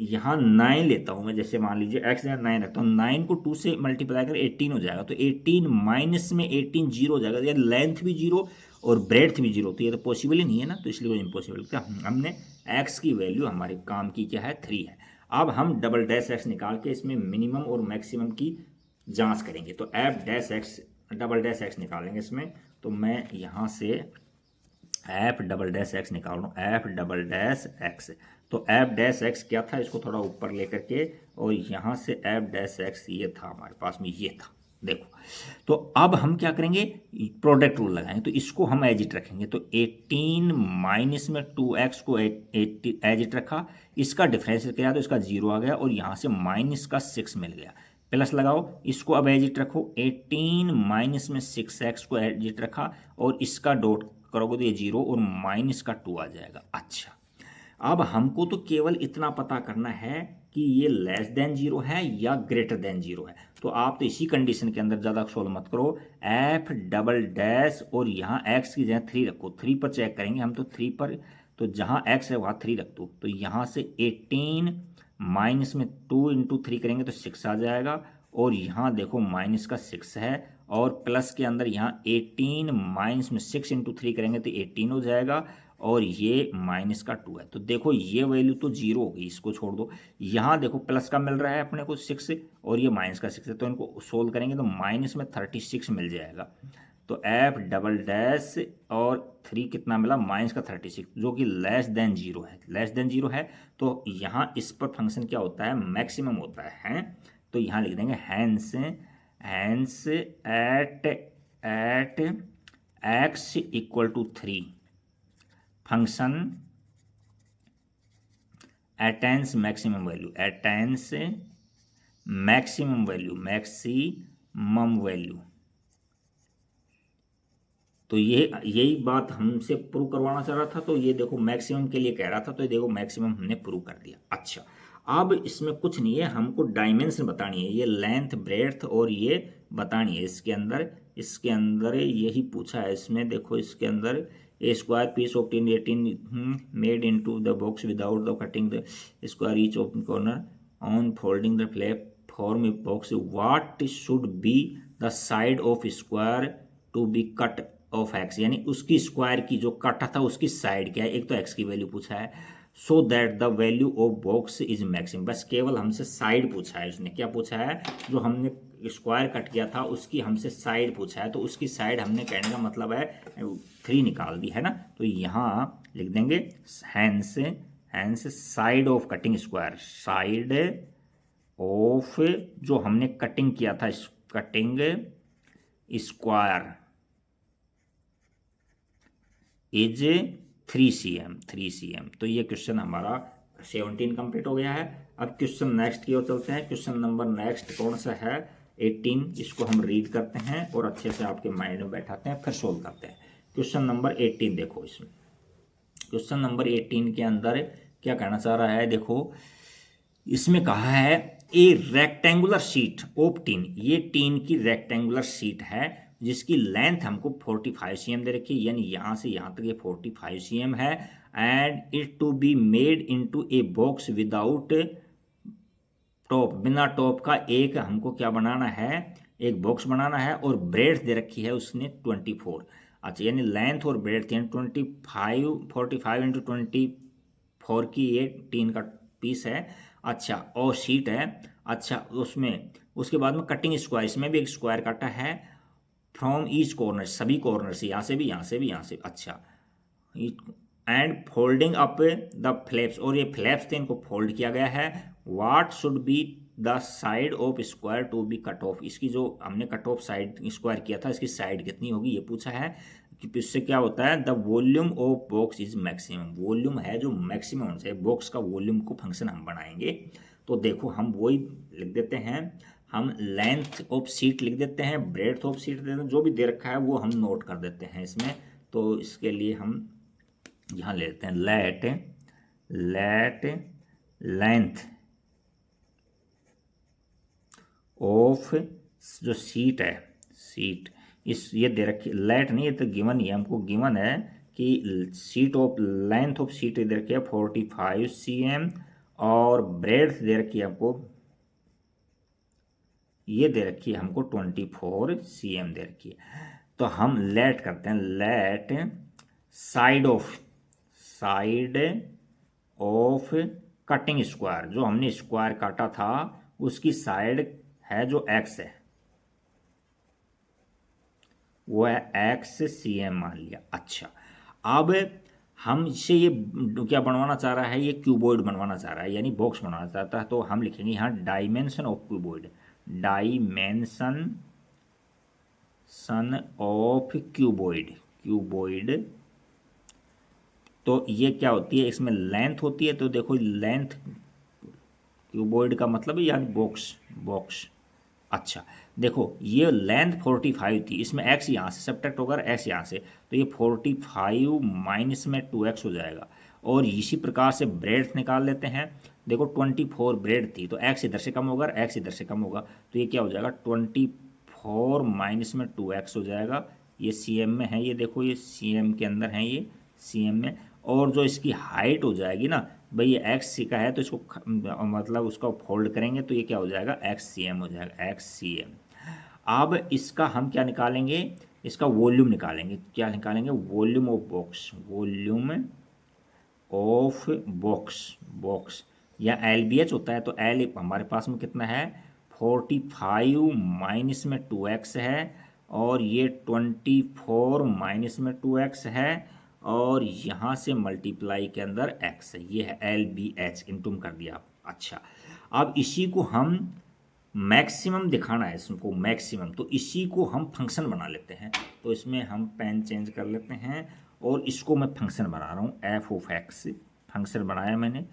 यहाँ 9 लेता हूँ मैं, जैसे मान लीजिए x जगह 9 रखता हूँ, 9 को 2 से मल्टीप्लाई कर 18 हो जाएगा, तो 18 माइनस में 18 0 हो जाएगा, यानी लेंथ भी 0 और ब्रेड्थ भी 0, तो ये तो पॉसिबल ही नहीं है ना, तो इसलिए वो इम्पॉसिबल। क्या हमने x की वैल्यू हमारे काम की क्या है, 3 है। अब हम डबल डैश x निकाल के इसमें मिनिमम और मैक्सिमम की जांच करेंगे, तो f dash x double dash x निकालेंगे इसमें, तो मैं यहाँ से f डबल डैश x निकाल रहा हूँ, f डबल डैश x, तो f डैश x क्या था, इसको थोड़ा ऊपर लेकर के, और यहाँ से f डैश x ये था हमारे पास में, ये था, देखो, तो अब हम क्या करेंगे, प्रोडक्ट रूल लगाएंगे, तो इसको हम एज इट रखेंगे, तो 18 माइनस में 2x को 80 एज इट रखा, इसका डिफरेंस किया तो इसका 0 आ गया और यहाँ से माइनस का 6 मिल गया, प्लस लगाओ, इसको अब एज इट रखो, 18 माइनस में 6x को एज इट रखा और इसका डॉट करोगे तो ये 0 और माइनस का 2 आ जाएगा। अच्छा, अब हमको तो केवल इतना पता करना है कि ये लेस देन 0 है या ग्रेटर देन 0 है, तो आप तो इसी कंडीशन के अंदर ज़्यादा सोल्व मत करो, एफ डबल डैश और यहाँ एक्स की जगह 3 रखो, 3 पर चेक करेंगे हम, तो 3 पर, तो जहाँ एक्स है वहाँ 3 रख दो, तो यहाँ से 18 माइनस में 2 इंटू 3 करेंगे तो 6 आ जाएगा, और यहाँ देखो माइनस का 6 है, और प्लस के अंदर यहाँ 18 माइनस में 6 इंटू 3 करेंगे तो 18 हो जाएगा, और ये माइनस का 2 है, तो देखो ये वैल्यू तो 0 होगी, इसको छोड़ दो, यहाँ देखो प्लस का मिल रहा है अपने को 6 और ये माइनस का 6 है, तो इनको सोल्व करेंगे तो माइनस में 36 मिल जाएगा, तो एफ डबल डैश और 3 कितना मिला, माइनस का 36, जो कि लेस देन 0 है, लेस देन 0 है, तो यहाँ इस पर फंक्शन क्या होता है, मैक्सिमम होता है, तो यहाँ लिख देंगे hence, hence at x equal to 3 function attains maximum value, attains maximum value, maximum value, तो ये यही बात हमसे प्रूव करवाना चाह रहा था, तो ये देखो मैक्सिमम के लिए कह रहा था, तो ये देखो मैक्सिमम हमने प्रूव कर दिया। अच्छा, अब इसमें कुछ नहीं है, हमको डायमेंशन बतानी है, ये लेंथ ब्रेड्थ और ये बतानी है, इसके अंदर यही पूछा है, इसमें देखो इसके अंदर a square piece of tin 18 made into the box without the cutting the square each open corner on folding the flap form a box, what should be the side of square to be cut off x, यानी उसकी square की जो काटा था उसकी side क्या है, एक तो एक्स की वैल्यू पूछा है, सो that the value of box is maximum, बस केवल हमसे साइड पूछा है, उसने क्या पूछा है, जो हमने स्क्वायर कट किया था उसकी हमसे साइड पूछा है, तो उसकी साइड हमने कहने का मतलब है 3 निकाल दी है ना, तो यहाँ लिख देंगे hence, hence side of cutting square, side of जो हमने कटिंग किया था कटिंग स्क्वायर इज 3 cm, तो ये क्वेश्चन हमारा 17 कंप्लीट हो गया है। अब क्वेश्चन नेक्स्ट की ओर चलते हैं, क्वेश्चन नंबर नेक्स्ट कौन सा है, 18, इसको हम रीड करते हैं और अच्छे से आपके माइंड में बैठाते हैं, फिर सोल्व करते हैं। क्वेश्चन नंबर 18 देखो, इसमें क्वेश्चन नंबर 18 के अंदर क्या कहना चाह रहा है, देखो इसमें कहा है ए रेक्टेंगुलर शीट ऑफ टीन, ये टीन की रेक्टेंगुलर शीट है जिसकी लेंथ हमको 45 cm दे रखी है, यानी यहाँ से यहाँ तक ये 45 cm है, and it to be made into a box without top, बिना टॉप का एक हमको क्या बनाना है, एक बॉक्स बनाना है, और ब्रेड्थ दे रखी है उसने 24, अच्छा यानी लेंथ और ब्रेड्थ यानी 45 इंटू 24 की ये टीन का पीस है, अच्छा और शीट है, अच्छा उसमें उसके बाद में कटिंग स्क्वायर, इसमें भी एक स्क्वायर काटा है, फ्रॉम ईच कॉर्नर, सभी कॉर्नर से, यहाँ से भी यहाँ से भी यहाँ से, अच्छा and folding up the flaps, और ये फ्लैप्स थे इनको फोल्ड किया गया है, what should be the side of square to be cut off, इसकी जो हमने कट ऑफ साइड स्क्वायर किया था इसकी साइड कितनी होगी ये पूछा है, कि इससे क्या होता है, the volume of box is maximum, volume है जो मैक्सिमम होना चाहिए, बॉक्स का वॉल्यूम को फंक्शन हम बनाएंगे, तो देखो हम वही लिख देते हैं, हम लेंथ ऑफ सीट लिख देते हैं, ब्रेड्थ ऑफ सीट देते हैं, जो भी दे रखा है वो हम नोट कर देते हैं इसमें, तो इसके लिए हम यहाँ ले लेते हैं लेट लेंथ ऑफ जो सीट है, सीट इस ये दे रखी, लेट नहीं, ये तो गिवन ही है, हमको गिवन है कि sheet of length of sheet दे रखी है 45 cm, और ब्रेड्थ दे रखी है हमको, ये दे रखी है हमको 24 cm दे रखी है, तो हम लेट करते हैं, let side of cutting square, जो हमने स्क्वायर काटा था उसकी साइड है जो x है, वो है x cm मान लिया। अच्छा, अब हम इसे ये क्या बनवाना चाह रहा है, ये क्यूबॉइड बनवाना चाह रहा है, यानी बॉक्स बनवाना चाहता है, तो हम लिखेंगे यहाँ dimension of cuboid, dimension son of cuboid. तो ये क्या होती है, इसमें लेंथ होती है, तो देखो लेंथ क्यूबॉइड का मतलब है यानी बॉक्स। अच्छा देखो ये लेंथ 45 थी, इसमें x यहाँ से सब्ट्रैक्ट होगा, x यहाँ से, तो ये 45 माइनस में 2x हो जाएगा। और इसी प्रकार से ब्रेड्थ निकाल लेते हैं। देखो 24 ब्रेड थी, तो x इधर से कम होगा, x इधर से कम होगा, तो ये क्या हो जाएगा 24 माइनस में 2x हो जाएगा। ये cm में है, ये देखो ये cm के अंदर है, ये cm में। और जो इसकी हाइट हो जाएगी ना भाई, ये एक्स सी का है तो इसको मतलब उसका फोल्ड करेंगे तो ये क्या हो जाएगा एक्स सी एम हो जाएगा, एक्स सी एम। अब इसका हम क्या निकालेंगे, इसका वॉल्यूम निकालेंगे। क्या निकालेंगे, volume of box, volume of box या एल बी एच होता है। तो एल हमारे पास में कितना है 45 माइनस में 2x है, और ये 24 माइनस में 2x है, और यहाँ से मल्टीप्लाई के अंदर x है, ये है एल बी एच इंटूम कर दिया। अच्छा अब इसी को हम मैक्सिमम दिखाना है, इसको मैक्सिमम, तो इसी को हम फंक्शन बना लेते हैं। तो इसमें हम पेन चेंज कर लेते हैं और इसको मैं फंक्शन बना रहा हूँ, एफ ऑफ एक्स फंक्शन बनाया मैंने।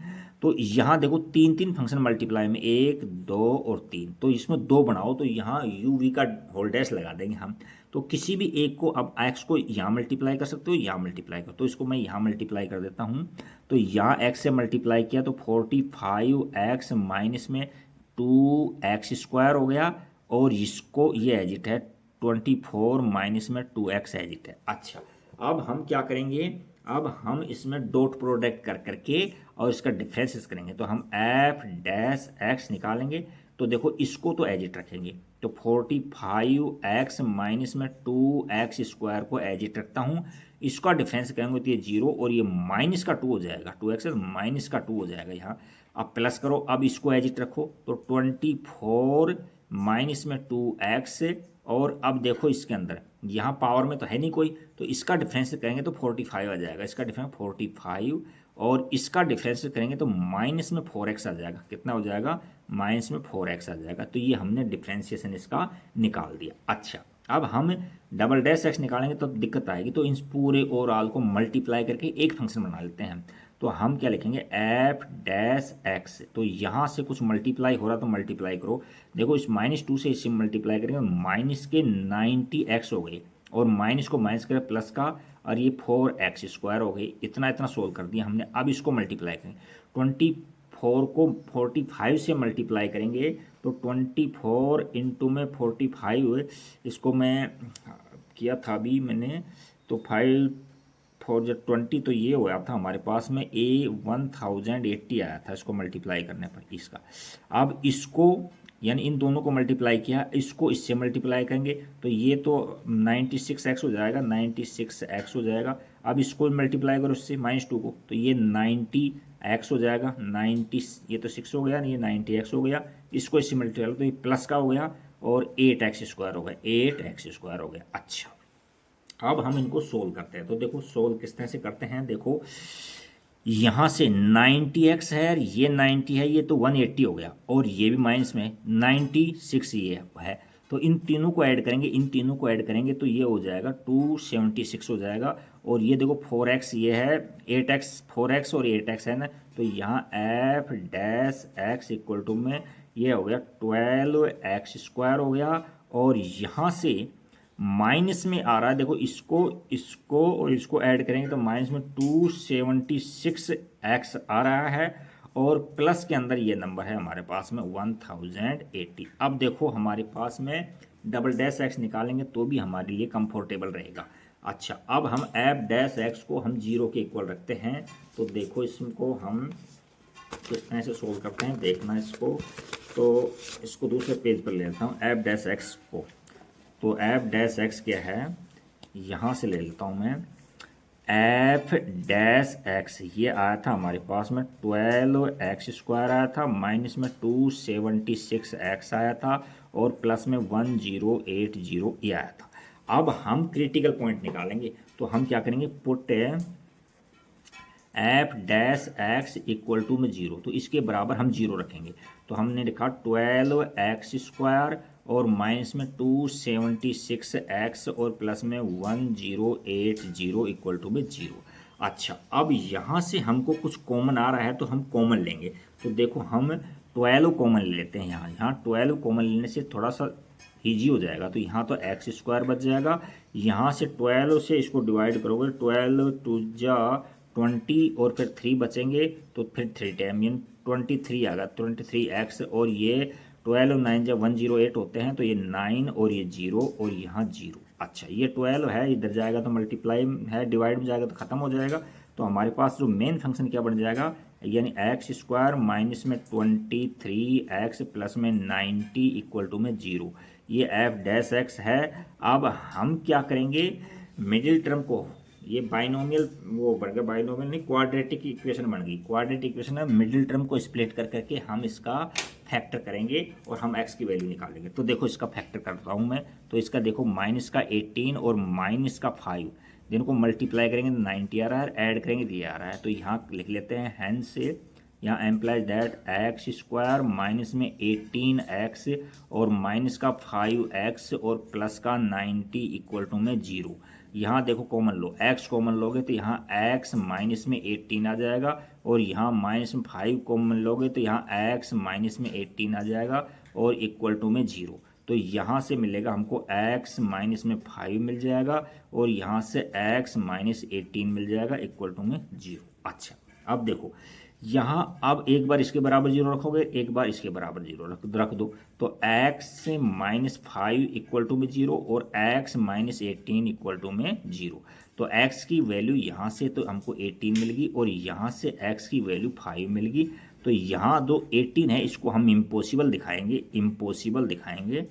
तो यहाँ देखो तीन तीन फंक्शन मल्टीप्लाई में, 1 2 और 3, तो इसमें 2 बनाओ, तो यहाँ यू वी का होल डैश लगा देंगे हम। तो किसी भी एक को, अब एक्स को यहाँ मल्टीप्लाई कर सकते हो, यहाँ मल्टीप्लाई करो, तो इसको मैं यहाँ मल्टीप्लाई कर देता हूँ। तो यहाँ एक्स से मल्टीप्लाई किया तो 45x माइनस में 2x² हो गया, और इसको ये एजिट है 24 माइनस में 2x एजिट है। अच्छा अब हम क्या करेंगे, अब हम इसमें डॉट प्रोडक्ट कर करके और इसका डिफरेंसेस करेंगे। तो हम एफ डैश एक्स निकालेंगे, तो देखो इसको तो एजिट रखेंगे, तो 45x माइनस में 2x² को एजिट रखता हूँ। इसका डिफरेंस करेंगे तो ये 0 और ये माइनस का 2 हो जाएगा, 2x माइनस का 2 हो जाएगा यहाँ। अब प्लस करो, अब इसको एजिट रखो, तो 24 माइनस में 2x, और अब देखो इसके अंदर यहाँ पावर में तो है नहीं कोई, तो इसका डिफरेंस करेंगे तो 45 आ जाएगा, इसका डिफरेंस 45, और इसका डिफरेंस करेंगे तो माइनस में 4x आ जाएगा। कितना हो जाएगा, माइनस में 4x आ जाएगा। तो ये हमने डिफ्रेंशिएशन इसका निकाल दिया। अच्छा अब हम डबल डैश एक्स निकालेंगे तो दिक्कत आएगी, तो इन पूरे ओवरऑल को मल्टीप्लाई करके एक फंक्शन बना लेते हैं। तो हम क्या लिखेंगे, एफ डैश एक्स, तो यहाँ से कुछ मल्टीप्लाई हो रहा तो मल्टीप्लाई करो। देखो इस -2 से इससे मल्टीप्लाई करेंगे, माइनस के 90x हो गए, और माइनस को माइनस करें प्लस का, और ये 4x² हो गई। इतना इतना सोल्व कर दिया हमने। अब इसको मल्टीप्लाई करें, 24 को 45 से मल्टीप्लाई करेंगे, तो 24 इंटू में 45, इसको मैं किया था अभी मैंने, तो 5 4 जब 20, तो ये हुआ था हमारे पास में A1080 आया था इसको मल्टीप्लाई करने पर इसका। अब इसको यानी इन दोनों को मल्टीप्लाई किया, इसको इससे मल्टीप्लाई करेंगे, तो ये तो 96x हो जाएगा, 96x हो जाएगा। अब इसको मल्टीप्लाई करो इससे -2 को, तो ये 90x हो जाएगा, 90 ये तो 6 हो गया, ये 90x हो गया। इसको इससे मल्टीप्लाई करो तो ये प्लस का हो गया, और 8x² हो गया, 8x² हो गया। अच्छा अब हम इनको सोल्व करते हैं। तो देखो सोल्व किस तरह से करते हैं, देखो यहाँ से 90x है, ये 90 है, ये तो 180 हो गया, और ये भी माइनस में 96 ये है। तो इन तीनों को ऐड करेंगे, इन तीनों को ऐड करेंगे तो ये हो जाएगा 276 हो जाएगा। और ये देखो 4x ये है, 8x 4x और 8x है ना, तो यहाँ f dash x equal to में ये हो गया 12x² हो गया। और यहाँ से माइनस में आ रहा है, देखो इसको इसको और इसको ऐड करेंगे तो माइनस में 276x आ रहा है, और प्लस के अंदर ये नंबर है हमारे पास में 1080। अब देखो हमारे पास में डबल डैश एक्स निकालेंगे तो भी हमारे लिए कंफर्टेबल रहेगा। अच्छा अब हम एफ डैश एक्स को हम 0 के इक्वल रखते हैं। तो देखो इसको हम किस तरह से सोल्व करते हैं देखना इसको। तो इसको दूसरे पेज पर ले लेता हूँ एफ डैश एक्स को। तो एफ डैश एक्स क्या है, यहाँ से ले लेता हूँ मैं, एफ डैश एक्स ये आया था हमारे पास में 12x² आया था, माइनस में 276x आया था, और प्लस में 1080 ये आया था। अब हम क्रिटिकल पॉइंट निकालेंगे, तो हम क्या करेंगे, put f dash x equal to में 0, तो इसके बराबर हम 0 रखेंगे। तो हमने लिखा 12x² और माइनस में 276x और प्लस में 1080 इक्वल टू में 0। अच्छा, अब यहाँ से हमको कुछ कॉमन आ रहा है तो हम कॉमन लेंगे। तो देखो हम 12 कॉमन ले लेते हैं। यहाँ 12 कॉमन लेने से थोड़ा सा ईजी हो जाएगा। तो यहाँ तो एक्स स्क्वायर बच जाएगा। यहाँ से 12 से इसको डिवाइड करोगे, 12 टू जा 20 और फिर 3 बचेंगे तो फिर 3 टाइम यानी 23 आएगा, 23x। और ये 12 9 जा 108 होते हैं तो ये 9 और ये 0 और यहाँ 0। अच्छा, ये 12 है, इधर जाएगा तो मल्टीप्लाई है, डिवाइड में जाएगा तो ख़त्म हो जाएगा। तो हमारे पास जो मेन फंक्शन क्या बन जाएगा, यानी एक्स स्क्वायर माइनस में 23x प्लस में 90 इक्वल टू में 0। ये एफ डैश एक्स है। अब हम क्या करेंगे, मिडिल टर्म को, ये बाइनोमियल वो बन गया, बाइनोमियल नहीं क्वाड्रेटिक इक्वेशन बन गई। क्वाड्रेटिक इक्वेशन है, मिडिल टर्म को स्प्लिट कर करके हम इसका फैक्टर करेंगे और हम x की वैल्यू निकालेंगे। तो देखो इसका फैक्टर करता हूँ मैं। तो इसका देखो माइनस का 18 और माइनस का 5, जिनको मल्टीप्लाई करेंगे तो 90 आ रहा है, ऐड करेंगे तो ये आ रहा है। तो यहाँ लिख लेते हैं हैंड से, यहाँ implies that x square minus में 18x और माइनस का 5x और प्लस का 90 इक्वल टू में 0। यहाँ देखो कॉमन लो, x कॉमन लोगे तो यहाँ x माइनस में 18 आ जाएगा और यहाँ माइनस में 5 कॉमन लोगे तो यहाँ x माइनस में 18 आ जाएगा और इक्वल टू में 0। तो यहाँ से मिलेगा हमको x माइनस में 5 मिल जाएगा और यहाँ से x माइनस 18 मिल जाएगा इक्वल टू में 0। अच्छा, अब देखो यहाँ अब एक बार इसके बराबर 0 रखोगे, एक बार इसके बराबर 0 रख दो। तो x माइनस 5 इक्वल टू में 0 और x माइनस 18 इक्वल टू में 0। तो x की वैल्यू यहाँ से तो हमको 18 मिल गई और यहाँ से x की वैल्यू 5 मिल गई। तो यहाँ दो 18 है, इसको हम इम्पॉसिबल दिखाएंगे, इम्पॉसिबल दिखाएंगे।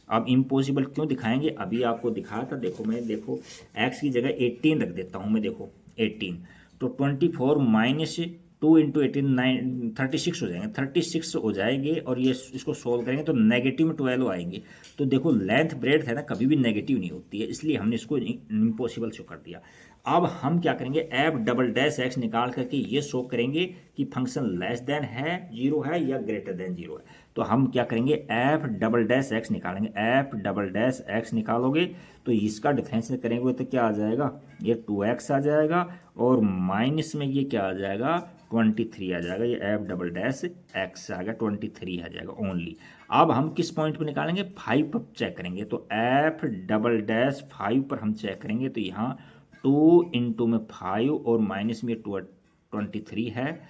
अब इम्पॉसिबल क्यों दिखाएंगे, अभी आपको दिखाया था। देखो मैं, देखो x की जगह 18 रख देता हूँ मैं। देखो 18 तो 24 माइनस 2 इंटू 18 36 हो जाएंगे, 36 हो जाएंगे। और ये इसको सोल्व करेंगे तो नेगेटिव में 12 आएंगे। तो देखो लेंथ ब्रेड्थ है ना, कभी भी नेगेटिव नहीं होती है, इसलिए हमने इसको इम्पॉसिबल शो कर दिया। अब हम क्या करेंगे, एफ डबल डैश एक्स निकाल करके ये शो करेंगे कि फंक्शन लेस देन है 0 है या ग्रेटर देन 0 है। तो हम क्या करेंगे, एफ डबल डैश एक्स निकालेंगे। एफ डबल डैश एक्स निकालोगे तो इसका डिफरेंस करेंगे तो क्या आ जाएगा, ये 2x आ जाएगा और माइनस में ये क्या आ जाएगा, 23 आ जाएगा। ये एफ डबल डैश एक्स आ गया, 23 आ जाएगा ओनली। अब हम किस पॉइंट पर निकालेंगे, 5 पर चेक करेंगे। तो एफ डबल डैश 5 पर हम चेक करेंगे तो यहाँ 2 इंटू में 5 और माइनस में 23 है,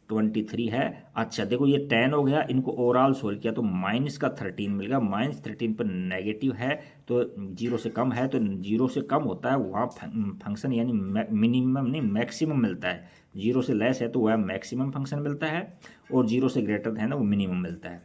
23 है। अच्छा देखो ये 10 हो गया, इनको ओवरऑल सोल्व किया तो माइनस का 13 मिलेगा। माइनस 13 पर नेगेटिव है तो 0 से कम है, तो 0 से कम होता है वहाँ फंक्शन यानी मिनिमम नहीं मैक्सिमम मिलता है। 0 से लेस है तो वह मैक्सिमम फंक्शन मिलता है और 0 से ग्रेटर है ना वो मिनिमम मिलता है।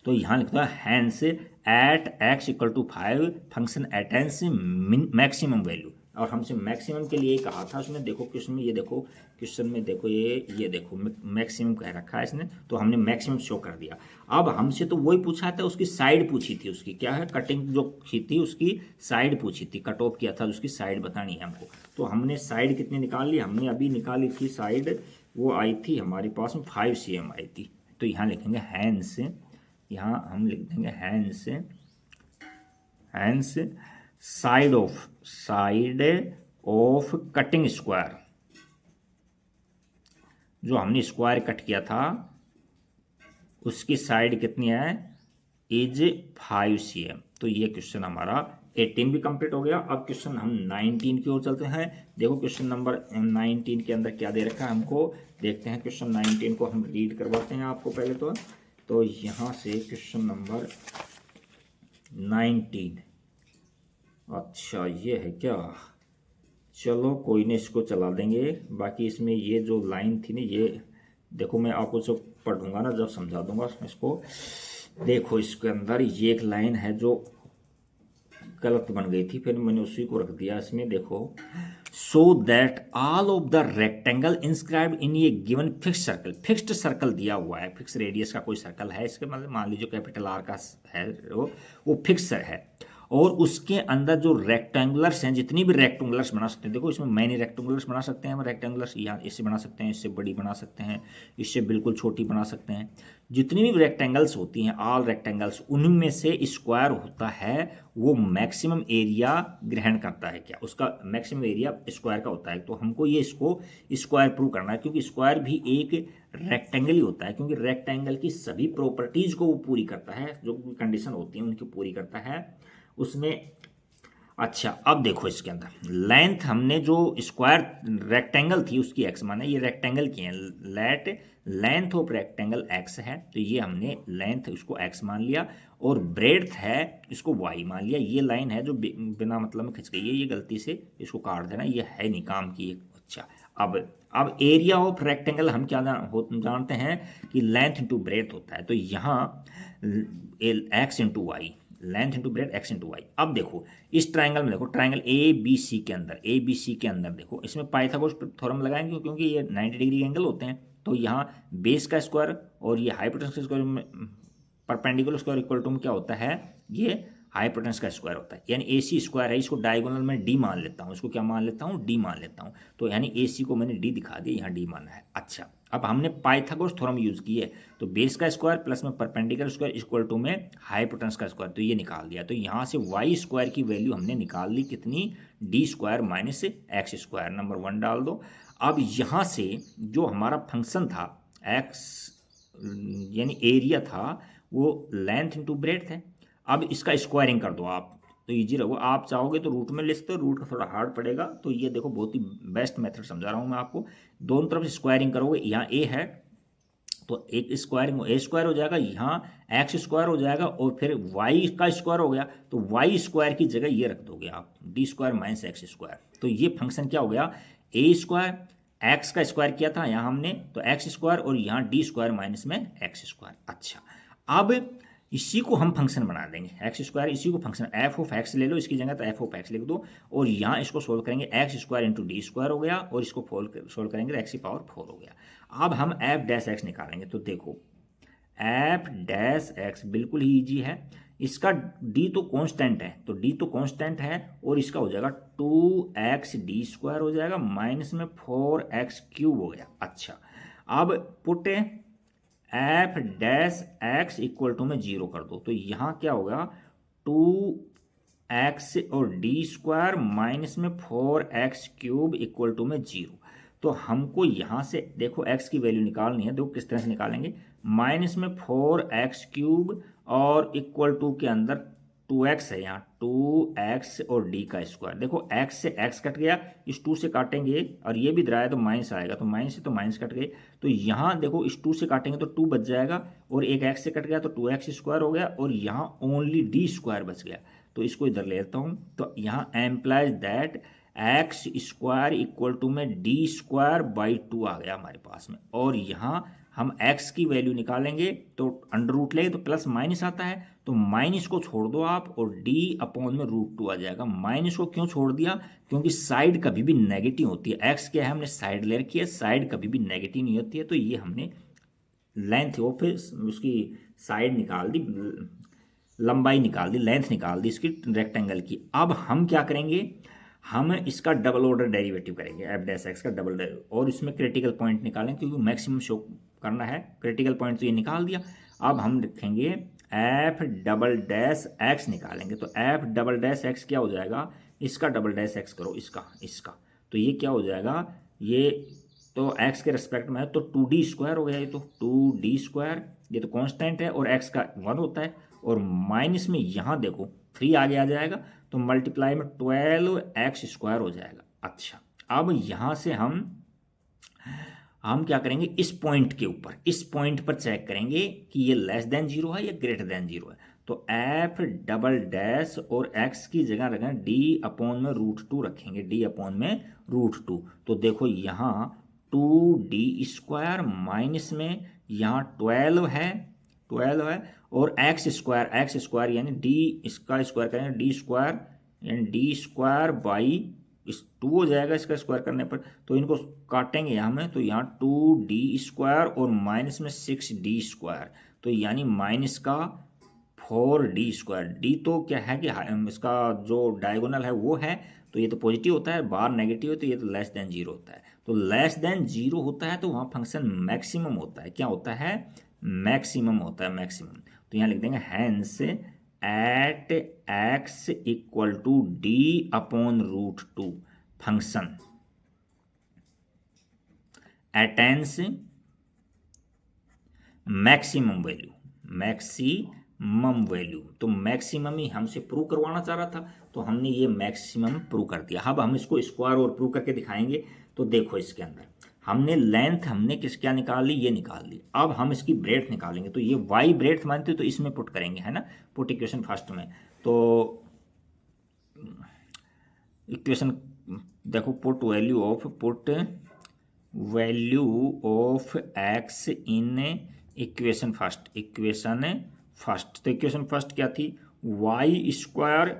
तो यहाँ लिखता है hence at x equal to 5 function attains maximum value. और हमसे मैक्सिमम के लिए कहा था उसने। देखो क्वेश्चन में, ये देखो क्वेश्चन में देखो ये देखो मैक्सिमम कह रखा है इसने, तो हमने मैक्सिमम शो कर दिया। अब हमसे तो वही पूछा था, उसकी साइड पूछी थी, उसकी क्या है कटिंग जो की थी उसकी साइड पूछी थी, कट ऑफ किया था उसकी साइड बतानी है हमको। तो हमने साइड कितनी निकाल ली, हमने अभी निकाली थी साइड, वो आई थी हमारे पास में 5 cm आई थी। तो यहाँ लिखेंगे हैंस, यहाँ हम लिख देंगे hence, hence side of cutting square, जो हमने स्क्वायर कट किया था उसकी साइड कितनी है, इज 5 cm। तो ये क्वेश्चन हमारा 18 भी कंप्लीट हो गया। अब क्वेश्चन हम 19 की ओर चलते हैं। देखो क्वेश्चन नंबर 19 के अंदर क्या दे रखा है हमको, देखते हैं। क्वेश्चन 19 को हम रीड करवाते हैं आपको पहले तो यहाँ से क्वेश्चन नंबर 19, अच्छा ये है क्या, चलो कोई नहीं, इसको चला देंगे। बाकी इसमें ये जो लाइन थी ना, ये देखो मैं आपको जो पढ़ूंगा ना जब समझा दूंगा इसको। देखो इसके अंदर ये एक लाइन है जो गलत बन गई थी, फिर मैंने उसी को रख दिया इसमें। देखो so that all of the rectangle inscribed in ये given fix circle, fixed circle दिया हुआ है, फिक्स रेडियस का कोई सर्कल है इसके, मतलब मान लीजिए कैपिटल आर का है वो फिक्स है और उसके अंदर जो रेक्टेंगुलर्स हैं, जितनी भी रेक्टेंगुलर्स बना सकते हैं, देखो इसमें मैनी रेक्टेंगुलर्स बना सकते हैं हम। रेक्टेंगुलर्स यहाँ इससे बना सकते हैं, इससे बड़ी बना सकते हैं, इससे बिल्कुल छोटी बना सकते हैं। जितनी भी रेक्टेंगल्स होती हैं, ऑल रेक्टेंगल्स, उनमें से स्क्वायर होता है वो मैक्सिमम एरिया ग्रहण करता है। क्या उसका मैक्सिमम एरिया स्क्वायर का होता है। तो हमको ये इसको स्क्वायर प्रूव करना है, क्योंकि स्क्वायर भी एक रेक्टेंगल ही होता है, क्योंकि रेक्टेंगल की सभी प्रॉपर्टीज को वो पूरी करता है, जो कंडीशन होती है उनकी पूरी करता है उसमें। अच्छा, अब देखो इसके अंदर लेंथ, हमने जो स्क्वायर रेक्टेंगल थी उसकी एक्स माना, ये रेक्टेंगल की है, late length of rectangle x है, तो ये हमने लेंथ उसको एक्स मान लिया, और ब्रेड्थ है इसको वाई मान लिया। ये लाइन है जो बिना मतलब में खिंच गई है, ये गलती से इसको काट देना, ये है नहीं काम की। अच्छा, अब एरिया ऑफ रेक्टेंगल हम क्या जानते हैं कि लेंथ इंटू ब्रेड्थ होता है, तो यहाँ x into y, length into breadth x into y. अब देखो इस ट्राइंगल में, देखो ट्राइंगल ए बी सी के अंदर, ए बी सी के अंदर देखो इसमें पाइथागोरस थ्योरम लगाएंगे, क्योंकि ये 90 डिग्री एंगल होते हैं। तो यहाँ बेस का स्क्वायर और ये हाइपोटेनस का स्क्वायर में परपेंडिकुलर स्क्वायर इक्वल टू में क्या होता है, ये हाइपोटेनस का स्क्वायर होता है। यानी ए सी स्क्वायर है, इसको डायगोनल में डी मान लेता हूँ, इसको क्या मान लेता हूँ, डी मान लेता हूँ। तो यानी ए सी को मैंने डी दिखा दिया, यहाँ डी माना है। अच्छा, अब हमने पाइथागोरस थ्योरम यूज की है, तो बेस का स्क्वायर प्लस में परपेंडिकुलर स्क्वायर इक्वल टू में हाइपोटेनस का स्क्वायर, तो ये निकाल दिया। तो यहाँ से वाई स्क्वायर की वैल्यू हमने निकाल ली कितनी, D square minus x square, number 1 डाल दो। अब यहाँ से जो हमारा फंक्शन था एक्स यानी एरिया था, वो लेंथ इंटू ब्रेड्थ है। अब इसका स्क्वायरिंग कर दो आप, तो ईजी रहो। आप चाहोगे तो रूट में ले सकते हो, रूट का थोड़ा हार्ड पड़ेगा, तो ये देखो बहुत ही बेस्ट मेथड समझा रहा हूँ मैं आपको। दोनों तरफ से स्क्वायरिंग करोगे, यहाँ ए है तो एक स्क्वायरिंग ए स्क्वायर हो जाएगा, यहाँ एक्स स्क्वायर हो जाएगा, और फिर वाई का स्क्वायर हो गया, तो वाई स्क्वायर की जगह ये रख दोगे आप, D square minus x square. तो ये फंक्शन क्या हो गया, ए स्क्वायर एक्स का स्क्वायर किया था यहाँ हमने, तो एक्स स्क्वायर, और यहाँ डी स्क्वायर माइनस में एक्स स्क्वायर। अच्छा, अब इसी को हम फंक्शन बना देंगे, एक्स स्क्वायर, इसी को फंक्शन एफ ऑफ एक्स ले लो इसकी जगह, तो एफ ऑफ एक्स लिख दो, और यहाँ इसको सोल्व करेंगे, x square into D square हो गया, और इसको सोल्व करेंगे तो एक्स की पावर 4 हो गया। अब हम एफ डैश एक्स निकालेंगे, तो देखो एफ डैश एक्स बिल्कुल ही ईजी है। इसका डी तो कांस्टेंट है, तो डी तो कांस्टेंट है, और इसका हो जाएगा 2x डी स्क्वायर हो जाएगा, माइनस में 4x क्यूब हो गया। अच्छा, अब put f dash x equal to में 0 कर दो, तो यहाँ क्या होगा, 2x और डी स्क्वायर माइनस में 4x क्यूब इक्वल टू में 0। तो हमको यहाँ से देखो x की वैल्यू निकालनी है, देखो किस तरह से निकालेंगे, माइनस में 4x क्यूब और इक्वल टू के अंदर 2x है, यहाँ 2x और d का स्क्वायर। देखो x से x कट गया, इस 2 से काटेंगे और ये भी दराया तो माइनस आएगा, तो माइनस से तो माइनस कट गए, तो यहाँ देखो इस 2 से काटेंगे तो 2 बच जाएगा, और एक x से कट गया तो 2x स्क्वायर हो गया, और यहाँ ओनली d स्क्वायर बच गया, तो इसको इधर ले लेता हूँ। तो यहाँ implies that x square equal to में डी स्क्वायर बाई 2 आ गया हमारे पास में, और यहाँ हम x की वैल्यू निकालेंगे तो अंडर रूट लेंगे तो प्लस माइनस आता है, तो माइनस को छोड़ दो आप, और d अपॉन में √2 आ जाएगा। माइनस को क्यों छोड़ दिया, क्योंकि साइड कभी भी नेगेटिव होती है, x क्या है हमने साइड ले रखी है, साइड कभी भी नेगेटिव नहीं होती है, तो ये हमने लेंथ वो फिर उसकी साइड निकाल दी, लंबाई निकाल दी, लेंथ निकाल दी इसकी रेक्टेंगल की। अब हम क्या करेंगे, हम इसका डबल ऑर्डर डेरिवेटिव करेंगे, एफ डैश एक्स का डबल डेरिवेटिव, और इसमें क्रिटिकल पॉइंट निकालें, क्योंकि मैक्सिमम शो करना है। क्रिटिकल पॉइंट तो ये निकाल दिया, अब हम लिखेंगे एफ डबल डैश एक्स निकालेंगे, तो एफ डबल डैश एक्स क्या हो जाएगा, इसका डबल डैश एक्स करो, इसका तो ये क्या हो जाएगा, ये तो एक्स के रेस्पेक्ट में है तो 2d स्क्वायर हो गया, ये तो 2d स्क्वायर, ये तो कांस्टेंट है, और एक्स का 1 होता है, और माइनस में यहाँ देखो 3 आगे आ जाएगा, तो मल्टीप्लाई में 12x स्क्वायर हो जाएगा। अच्छा, अब यहाँ से हम क्या करेंगे, इस पॉइंट के ऊपर, इस पॉइंट पर चेक करेंगे कि ये लेस देन 0 है या ग्रेटर देन 0 है, तो एफ डबल डैश और x की जगह रखें d अपॉन में √2 रखेंगे, d अपॉन में √2, तो देखो यहाँ 2d स्क्वायर माइनस में यहाँ 12 है, और एक्स स्क्वायर यानी डी इसका स्क्वायर करेंगे, डी स्क्वायर यानी डी स्क्वायर बाई इस 2 हो जाएगा इसका स्क्वायर करने पर, तो इनको काटेंगे यहाँ में, तो यहाँ 2d स्क्वायर और माइनस में 6d स्क्वायर, तो यानी माइनस का 4d²। डी तो क्या है कि इसका जो डायगोनल है वो है, तो ये तो पॉजिटिव होता है, बार नेगेटिव है तो ये तो लेस देन जीरो होता है। तो लेस देन जीरो होता है तो वहाँ फंक्शन मैक्सिमम होता है। क्या होता है? मैक्सिमम होता है, मैक्सिमम। तो यहाँ लिख देंगे hence at x equal to d upon root two function attains maximum value, maximum value. तो मैक्सिमम ही हमसे प्रूव करवाना चाह रहा था, तो हमने ये मैक्सिमम प्रूव कर दिया। अब हम इसको स्क्वायर और प्रूव करके दिखाएंगे। तो देखो इसके अंदर हमने लेंथ हमने किस क्या निकाल ली, ये निकाल ली। अब हम इसकी ब्रेड्थ निकालेंगे, तो ये वाई ब्रेड्थ मानते तो इसमें पुट करेंगे, है ना, पुट इक्वेशन फर्स्ट में। तो इक्वेशन देखो, put value of x in equation first, तो इक्वेशन फर्स्ट क्या थी? वाई स्क्वायर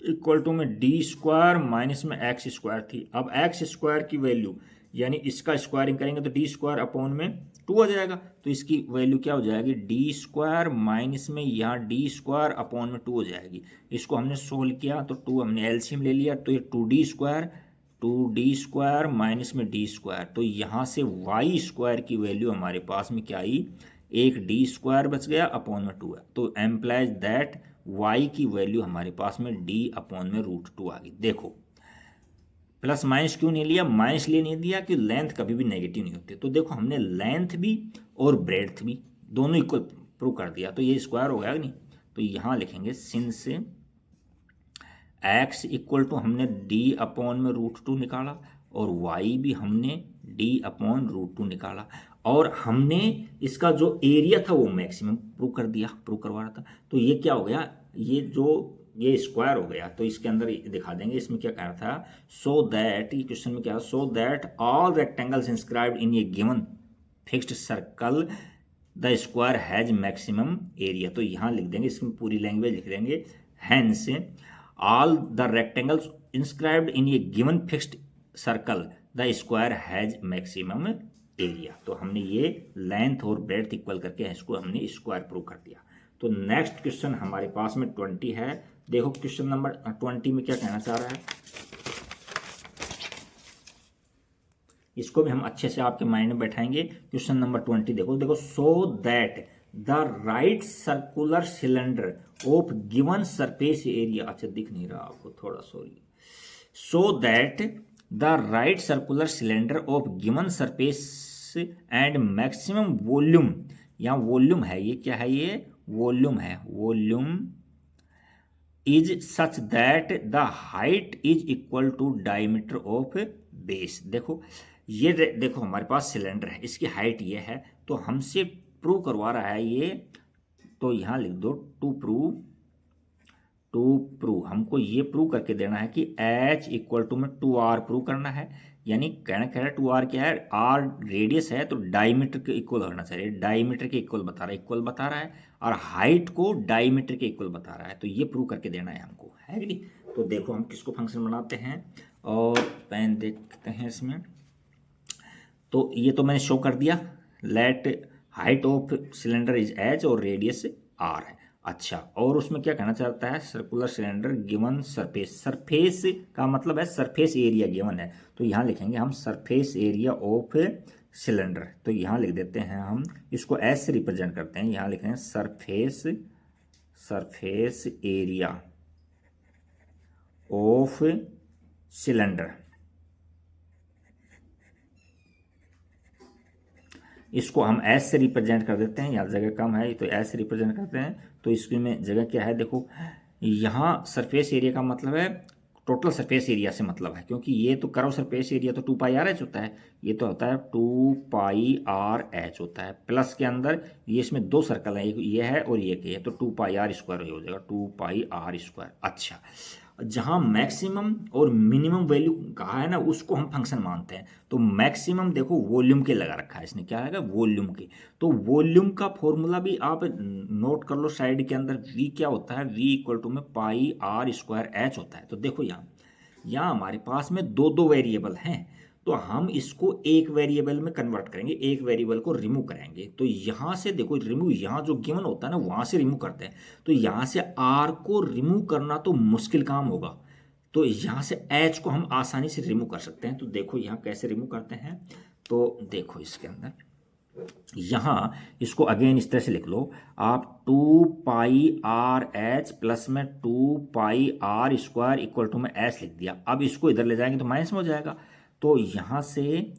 इक्वल टू में डी स्क्वायर माइनस में एक्स स्क्वायर थी। अब एक्स स्क्वायर की वैल्यू यानी इसका स्क्वायरिंग करेंगे तो डी स्क्वायर अपॉन में 2 आ जाएगा, तो इसकी वैल्यू क्या हो जाएगी? डी स्क्वायर माइनस में यहाँ डी स्क्वायर अपॉन में 2 हो जाएगी। इसको हमने सोल्व किया तो 2 हमने एलसीएम ले लिया, तो ये 2d स्क्वायर माइनस में डी स्क्वायर, तो यहाँ से वाई स्क्वायर की वैल्यू हमारे पास में क्या आई? एक डी स्क्वायर बच गया अपॉन में 2 है। तो एम्प्लाइज दैट वाई की वैल्यू हमारे पास में डी अपॉन में रूट 2 आ गई। देखो प्लस माइनस क्यों नहीं लिया? माइनस लिए नहीं दिया कि लेंथ कभी भी नेगेटिव नहीं होती। तो देखो हमने लेंथ भी और ब्रेड्थ भी दोनों इक्वल प्रूव कर दिया, तो ये स्क्वायर हो गया नहीं। तो यहाँ लिखेंगे सिंस एक्स इक्वल टू हमने डी अपॉन में रूट 2 निकाला और वाई भी हमने डी अपॉन रूट 2 निकाला, और हमने इसका जो एरिया था वो मैक्सिमम प्रूव कर दिया, प्रूव करवा रहा था। तो ये क्या हो गया? ये स्क्वायर हो गया। तो इसके अंदर दिखा देंगे, इसमें क्या कह रहा था? सो दैट, ये क्वेश्चन में क्या? So that all rectangles inscribed in a given fixed circle the square has maximum area. तो यहाँ लिख देंगे, इसमें पूरी लैंग्वेज लिख देंगे, hence all the rectangles inscribed in a given fixed circle the square has maximum area. तो हमने ये लेंथ और ब्रेड्थ इक्वल करके इसको हमने स्क्वायर प्रूव कर दिया। तो नेक्स्ट क्वेश्चन हमारे पास में 20 है। देखो क्वेश्चन नंबर 20 में क्या कहना चाह रहा है, इसको भी हम अच्छे से आपके माइंड में बैठाएंगे। क्वेश्चन नंबर 20 देखो, so that the right circular cylinder of given surface area, अच्छा दिख नहीं रहा आपको थोड़ा, sorry. So that the right circular cylinder of given surface and maximum volume, यहाँ वॉल्यूम है, ये क्या है? ये वॉल्यूम है, volume is such that the height is equal to diameter of base. देखो ये देखो हमारे पास सिलेंडर है, इसकी हाइट ये है, तो हमसे प्रूव करवा रहा है ये। तो यहाँ लिख दो टू प्रूव हमको ये प्रूव करके देना है कि h इक्वल टू में 2r प्रूव करना है। यानी कहना कह रहा है 2r क्या है? r रेडियस है तो डायमीटर के इक्वल होना चाहिए, डायमीटर के इक्वल बता रहा है, और हाइट को डायमीटर के इक्वल बता रहा है। तो ये प्रूव करके देना है हमको, है कि नहीं? तो देखो हम किसको फंक्शन बनाते हैं और पेन देखते हैं इसमें। तो ये तो मैंने शो कर दिया, let height of cylinder is h और रेडियस r है। अच्छा, और उसमें क्या कहना चाहता है? Circular cylinder given surface, surface का मतलब है सरफेस एरिया गिवन है, तो यहाँ लिखेंगे हम सरफेस एरिया ऑफ सिलेंडर। तो यहाँ लिख देते हैं हम, इसको एस से रिप्रेजेंट करते हैं, यहाँ लिखेंगे सरफेस एरिया ऑफ सिलेंडर। इसको हम एस से रिप्रेजेंट कर देते हैं, यहाँ जगह कम है तो एस से रिप्रेजेंट करते हैं। तो इसमें जगह क्या है? देखो यहाँ सरफेस एरिया का मतलब है टोटल सरफेस एरिया से मतलब है, क्योंकि ये तो कर्व सरफेस एरिया तो 2 पाई आर एच होता है, ये तो होता है 2 पाई आर एच होता है। प्लस के अंदर ये इसमें 2 सर्कल है, एक ये है और ये है, तो 2 पाई आर स्क्वायर हो जाएगा, 2 पाई आर स्क्वायर। अच्छा, जहाँ मैक्सिमम और मिनिमम वैल्यू कहा है ना, उसको हम फंक्शन मानते हैं। तो मैक्सिमम देखो वॉल्यूम के लगा रखा है इसने, क्या है? वॉल्यूम के। तो वॉल्यूम का फॉर्मूला भी आप नोट कर लो साइड के अंदर, v क्या होता है? v इक्वल टू में पाई आर स्क्वायर एच होता है। तो देखो यहाँ हमारे पास में 2 वेरिएबल हैं, तो हम इसको एक वेरिएबल में कन्वर्ट करेंगे, एक वेरिएबल को रिमूव करेंगे। तो यहाँ से देखो रिमूव, यहाँ जो गिवन होता है ना वहाँ से रिमूव करते हैं। तो यहाँ से आर को रिमूव करना तो मुश्किल काम होगा, तो यहाँ से एच को हम आसानी से रिमूव कर सकते हैं। तो देखो यहाँ कैसे रिमूव करते हैं, तो देखो इसके अंदर यहाँ इसको अगेन इस तरह से लिख लो आप, 2πr(h) प्लस में 2πr² इक्वल टू में एच लिख दिया। अब इसको इधर ले जाएंगे तो माइनस में हो जाएगा, तो यहाँ से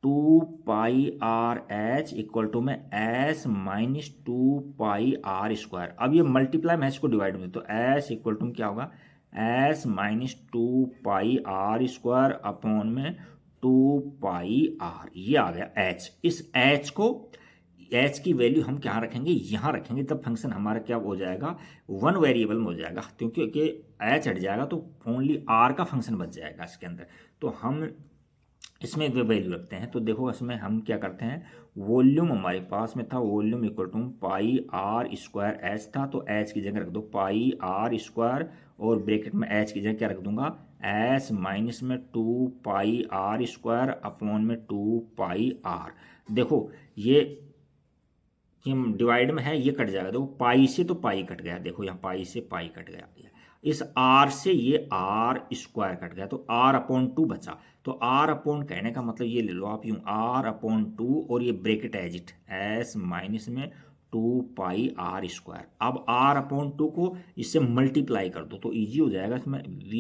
2πr(h) इक्वल टू में एच माइनस 2πr²। अब ये मल्टीप्लाई में एच को डिवाइड में, तो एच इक्वल टू क्या होगा, एच माइनस 2πr² अपॉन में 2πr, ये आ गया एच। इस एच को, एच की वैल्यू हम क्या रखेंगे, यहाँ रखेंगे, तब फंक्शन हमारा क्या हो जाएगा, वन वेरिएबल में हो जाएगा, क्योंकि एच हट जाएगा तो ओनली आर का फंक्शन बच जाएगा इसके अंदर। तो हम इसमें वैल्यू रखते हैं। तो देखो इसमें हम क्या करते हैं, वॉल्यूम हमारे पास में था, volume equal to πr² H था, तो एच की जगह रख दो πr², और ब्रैकेट में एच की जगह क्या रख दूंगा, एच माइनस में 2πr² अपॉन में 2πr। देखो ये डिवाइड में है, ये कट जाएगा, देखो पाई से तो पाई कट गया, देखो यहाँ पाई से पाई कट गया, इस आर से ये r² कट गया, तो r/2 बचा। तो r/ कहने का मतलब ये ले लो आप यूं, r/2, और ये ब्रैकेट एजिट एस माइनस में 2πr²। अब r/2 को इससे मल्टीप्लाई कर दो तो इजी हो जाएगा। इसमें v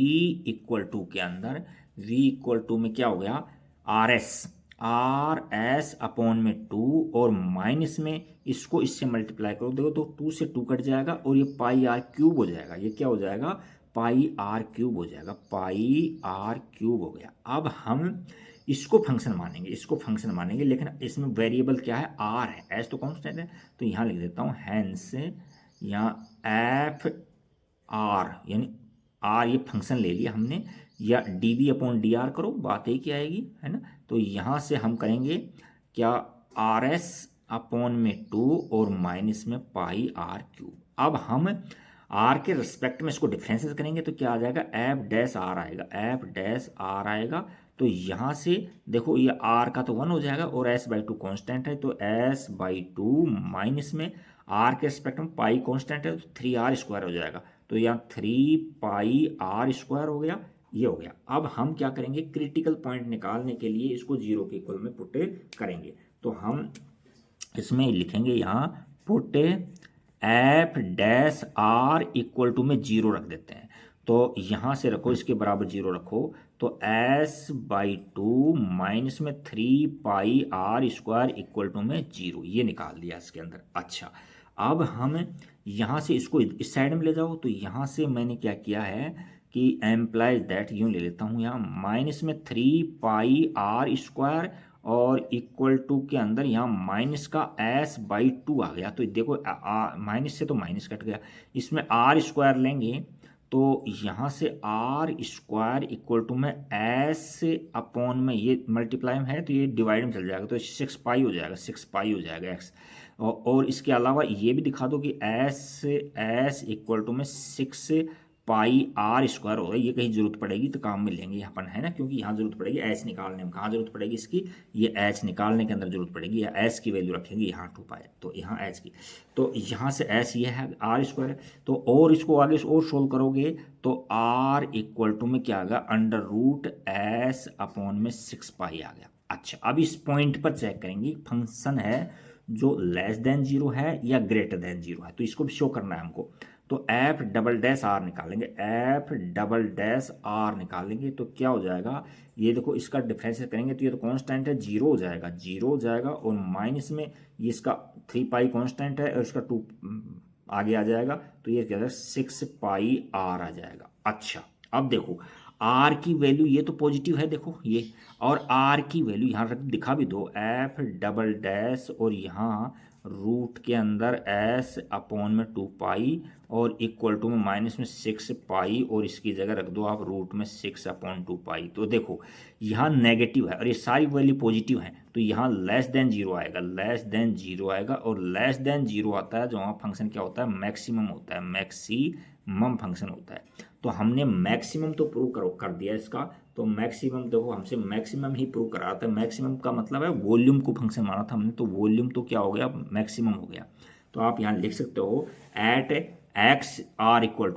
इक्वल टू के अंदर, v इक्वल टू में क्या हो गया, RS अपॉन में 2, और माइनस में इसको इससे मल्टीप्लाई करो, देखो तो 2 से 2 कट जाएगा, और ये πr³ हो जाएगा, ये क्या हो जाएगा, πr³ हो जाएगा, πr³ हो गया। अब हम इसको फंक्शन मानेंगे, इसको फंक्शन मानेंगे, लेकिन इसमें वेरिएबल क्या है, r है, s तो कांस्टेंट है, तो यहाँ लिख देता हूँ हैंस, यहाँ एफ आर, यानी r ये फंक्शन ले लिया हमने, या dv/dr करो, बात एक ही आएगी, है ना। तो यहाँ से हम करेंगे क्या, RS अपॉन में 2 और माइनस में πr³। अब हम r के रिस्पेक्ट में इसको डिफरेंसेस करेंगे तो क्या आ जाएगा, f'(r) आएगा, f'(r) आएगा। तो यहाँ से देखो ये r का तो 1 हो जाएगा, और s/2 कांस्टेंट है, तो s/2 माइनस में r के रिस्पेक्ट में पाई कांस्टेंट है, तो 3r² हो जाएगा, तो यहाँ 3πr² हो गया, ये हो गया। अब हम क्या करेंगे, क्रिटिकल पॉइंट निकालने के लिए इसको 0 के इक्वल में पुट करेंगे। तो हम इसमें लिखेंगे यहाँ पुट f'(r) इक्वल टू में 0 रख देते हैं। तो यहाँ से रखो, इसके बराबर 0 रखो, तो s/2 माइनस में 3πr² इक्वल टू में 0, ये निकाल दिया इसके अंदर। अच्छा, अब हम यहाँ से इसको इस साइड में ले जाओ, तो यहाँ से मैंने क्या किया है कि एम्प्लाइज दैट यूँ ले लेता हूँ, यहाँ माइनस में 3πr² और इक्वल टू के अंदर यहाँ माइनस का s/2 आ गया। तो देखो माइनस से तो माइनस कट गया, इसमें r² लेंगे तो यहाँ से r² इक्वल टू में s अपॉन में, ये मल्टीप्लाई में है तो ये डिवाइड में चल जाएगा, तो 6π हो जाएगा, 6π हो जाएगा x। और इसके अलावा ये भी दिखा दो कि s इक्वल टू में 6πr² होगा, ये कहीं जरूरत पड़ेगी तो काम में लेंगे यहाँ पर, है ना, क्योंकि यहाँ जरूरत पड़ेगी एच निकालने में। कहाँ जरूरत पड़ेगी इसकी, ये एच निकालने के अंदर जरूरत पड़ेगी, या एच की वैल्यू रखेंगे यहाँ 2π, तो यहाँ एच की, तो यहाँ से एच ये है r²। तो और इसको आगे और सोल्व करोगे तो r इक्वल टू में क्या आ गया, √s अपॉन में 6π आ गया। अच्छा, अब इस पॉइंट पर चेक करेंगे फंक्शन है जो लेस देन 0 है या ग्रेटर देन 0 है, तो इसको भी शो करना है हमको। तो f'(r) निकालेंगे, f'(r) निकालेंगे तो क्या हो जाएगा, ये देखो इसका डिफरेंस करेंगे तो ये तो कांस्टेंट है, 0 हो जाएगा, 0 हो जाएगा, और माइनस में ये इसका 3π कांस्टेंट है और इसका 2 आगे आ जाएगा, तो ये क्या हो जाएगा 6πr आ जाएगा। अच्छा, अब देखो r की वैल्यू ये तो पॉजिटिव है, देखो ये, और r की वैल्यू यहाँ रख दिखा भी दो, f' और यहाँ रूट के अंदर s अपॉन में 2π और इक्वल टू में माइनस में 6π, और इसकी जगह रख दो आप रूट में 6/2π। तो देखो यहाँ नेगेटिव है और ये सारी वैल्यू पॉजिटिव है, तो यहाँ लेस देन 0 आएगा, लेस देन 0 आएगा, और लेस देन 0 आता है जो वहाँ फंक्शन क्या होता है, मैक्सिमम होता है, मैक्सिमम फंक्शन होता है। तो हमने मैक्सिमम तो प्रूव कर दिया इसका। तो मैक्सिमम देखो हमसे मैक्सिमम ही प्रूव करा था। मैक्सिमम का मतलब है वॉल्यूम को फंक्शन माना था हमने, तो वॉल्यूम तो क्या हो गया, मैक्सिमम हो गया। तो आप यहाँ लिख सकते हो at x r equal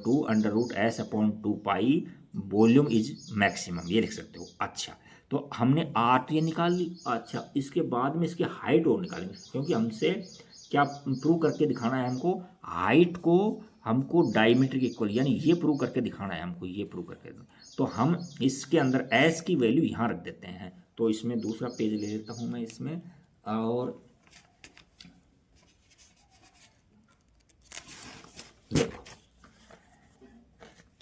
to under root s upon 2 pi volume is maximum, ये लिख सकते हो। अच्छा, तो हमने आर तो ये निकाल ली। अच्छा, इसके बाद में इसकी हाइट और निकालेंगे, क्योंकि हमसे क्या प्रूव करके दिखाना है हमको, हाइट को हमको डायमीटर के इक्वल, यानी ये प्रूव करके दिखाना है हमको, ये प्रूव करके। तो हम इसके अंदर एस की वैल्यू यहाँ रख देते हैं। तो इसमें दूसरा पेज ले लेता हूँ मैं इसमें, और देखो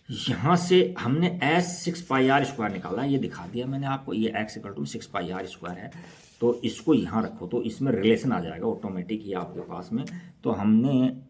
यहाँ से हमने एस 6 पाई r² निकाला, ये दिखा दिया मैंने आपको। ये x equal to 6 pi r² है। तो इसको यहाँ रखो तो इसमें रिलेशन आ जाएगा ऑटोमेटिक ही आपके पास में। तो हमने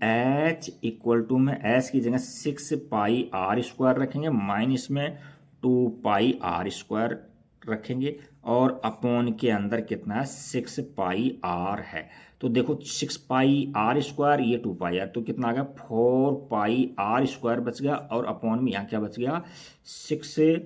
h इक्वल टू में s की जगह 6 पाई r² रखेंगे, माइनस में 2 पाई r² रखेंगे, और अपॉन के अंदर कितना है, 6 पाई r है। तो देखो 6 पाई r², ये 2 पाई r, तो कितना आ गया, 4 पाई r² बच गया, और अपॉन में यहाँ क्या बच गया, 6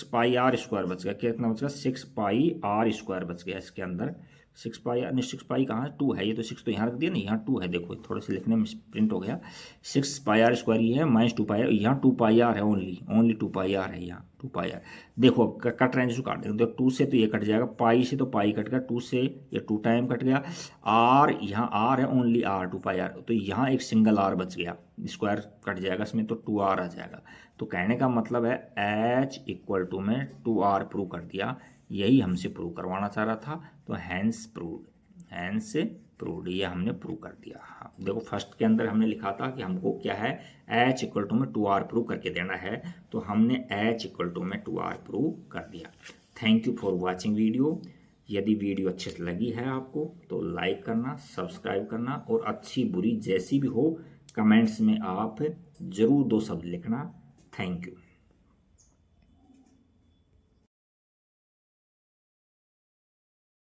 पाई r² बच गया। कितना बच गया, 6 पाई r² बच गया इसके अंदर। 6 पाई, नहीं 6 पाई कहाँ है, 2 है, ये तो 6 तो यहाँ रख दिया ना, यहाँ 2 है। देखो थोड़े से लिखने में प्रिंट हो गया। 6 पाई r² ये है, माइनस 2 पाई, यहाँ 2 पाई r है, ओनली 2 पाई r है यहाँ, 2 पाई r। देखो अब कट रहे हैं जिसको काट देंगे, तो 2 से तो ये कट जाएगा, पाई से तो पाई कट गया, 2 से ये 2 टाइम कट गया, r यहाँ r है, ओनली r, 2 पाई r, तो यहाँ एक सिंगल r बच गया, स्क्वायर कट जाएगा इसमें, तो 2r आ जाएगा। तो कहने का मतलब है h इक्वल टू में 2r प्रूव कर दिया, यही हमसे प्रूव करवाना चाह रहा था। तो हैंस प्रूव्ड, ये हमने प्रूव कर दिया। हाँ देखो फर्स्ट के अंदर हमने लिखा था कि हमको क्या है, h इक्वल टू में 2r प्रूव करके देना है, तो हमने h इक्वल टू में 2r प्रूव कर दिया। Thank you for watching video. यदि वीडियो अच्छी लगी है आपको तो लाइक करना, सब्सक्राइब करना, और अच्छी बुरी जैसी भी हो कमेंट्स में आप ज़रूर 2 शब्द लिखना। Thank you.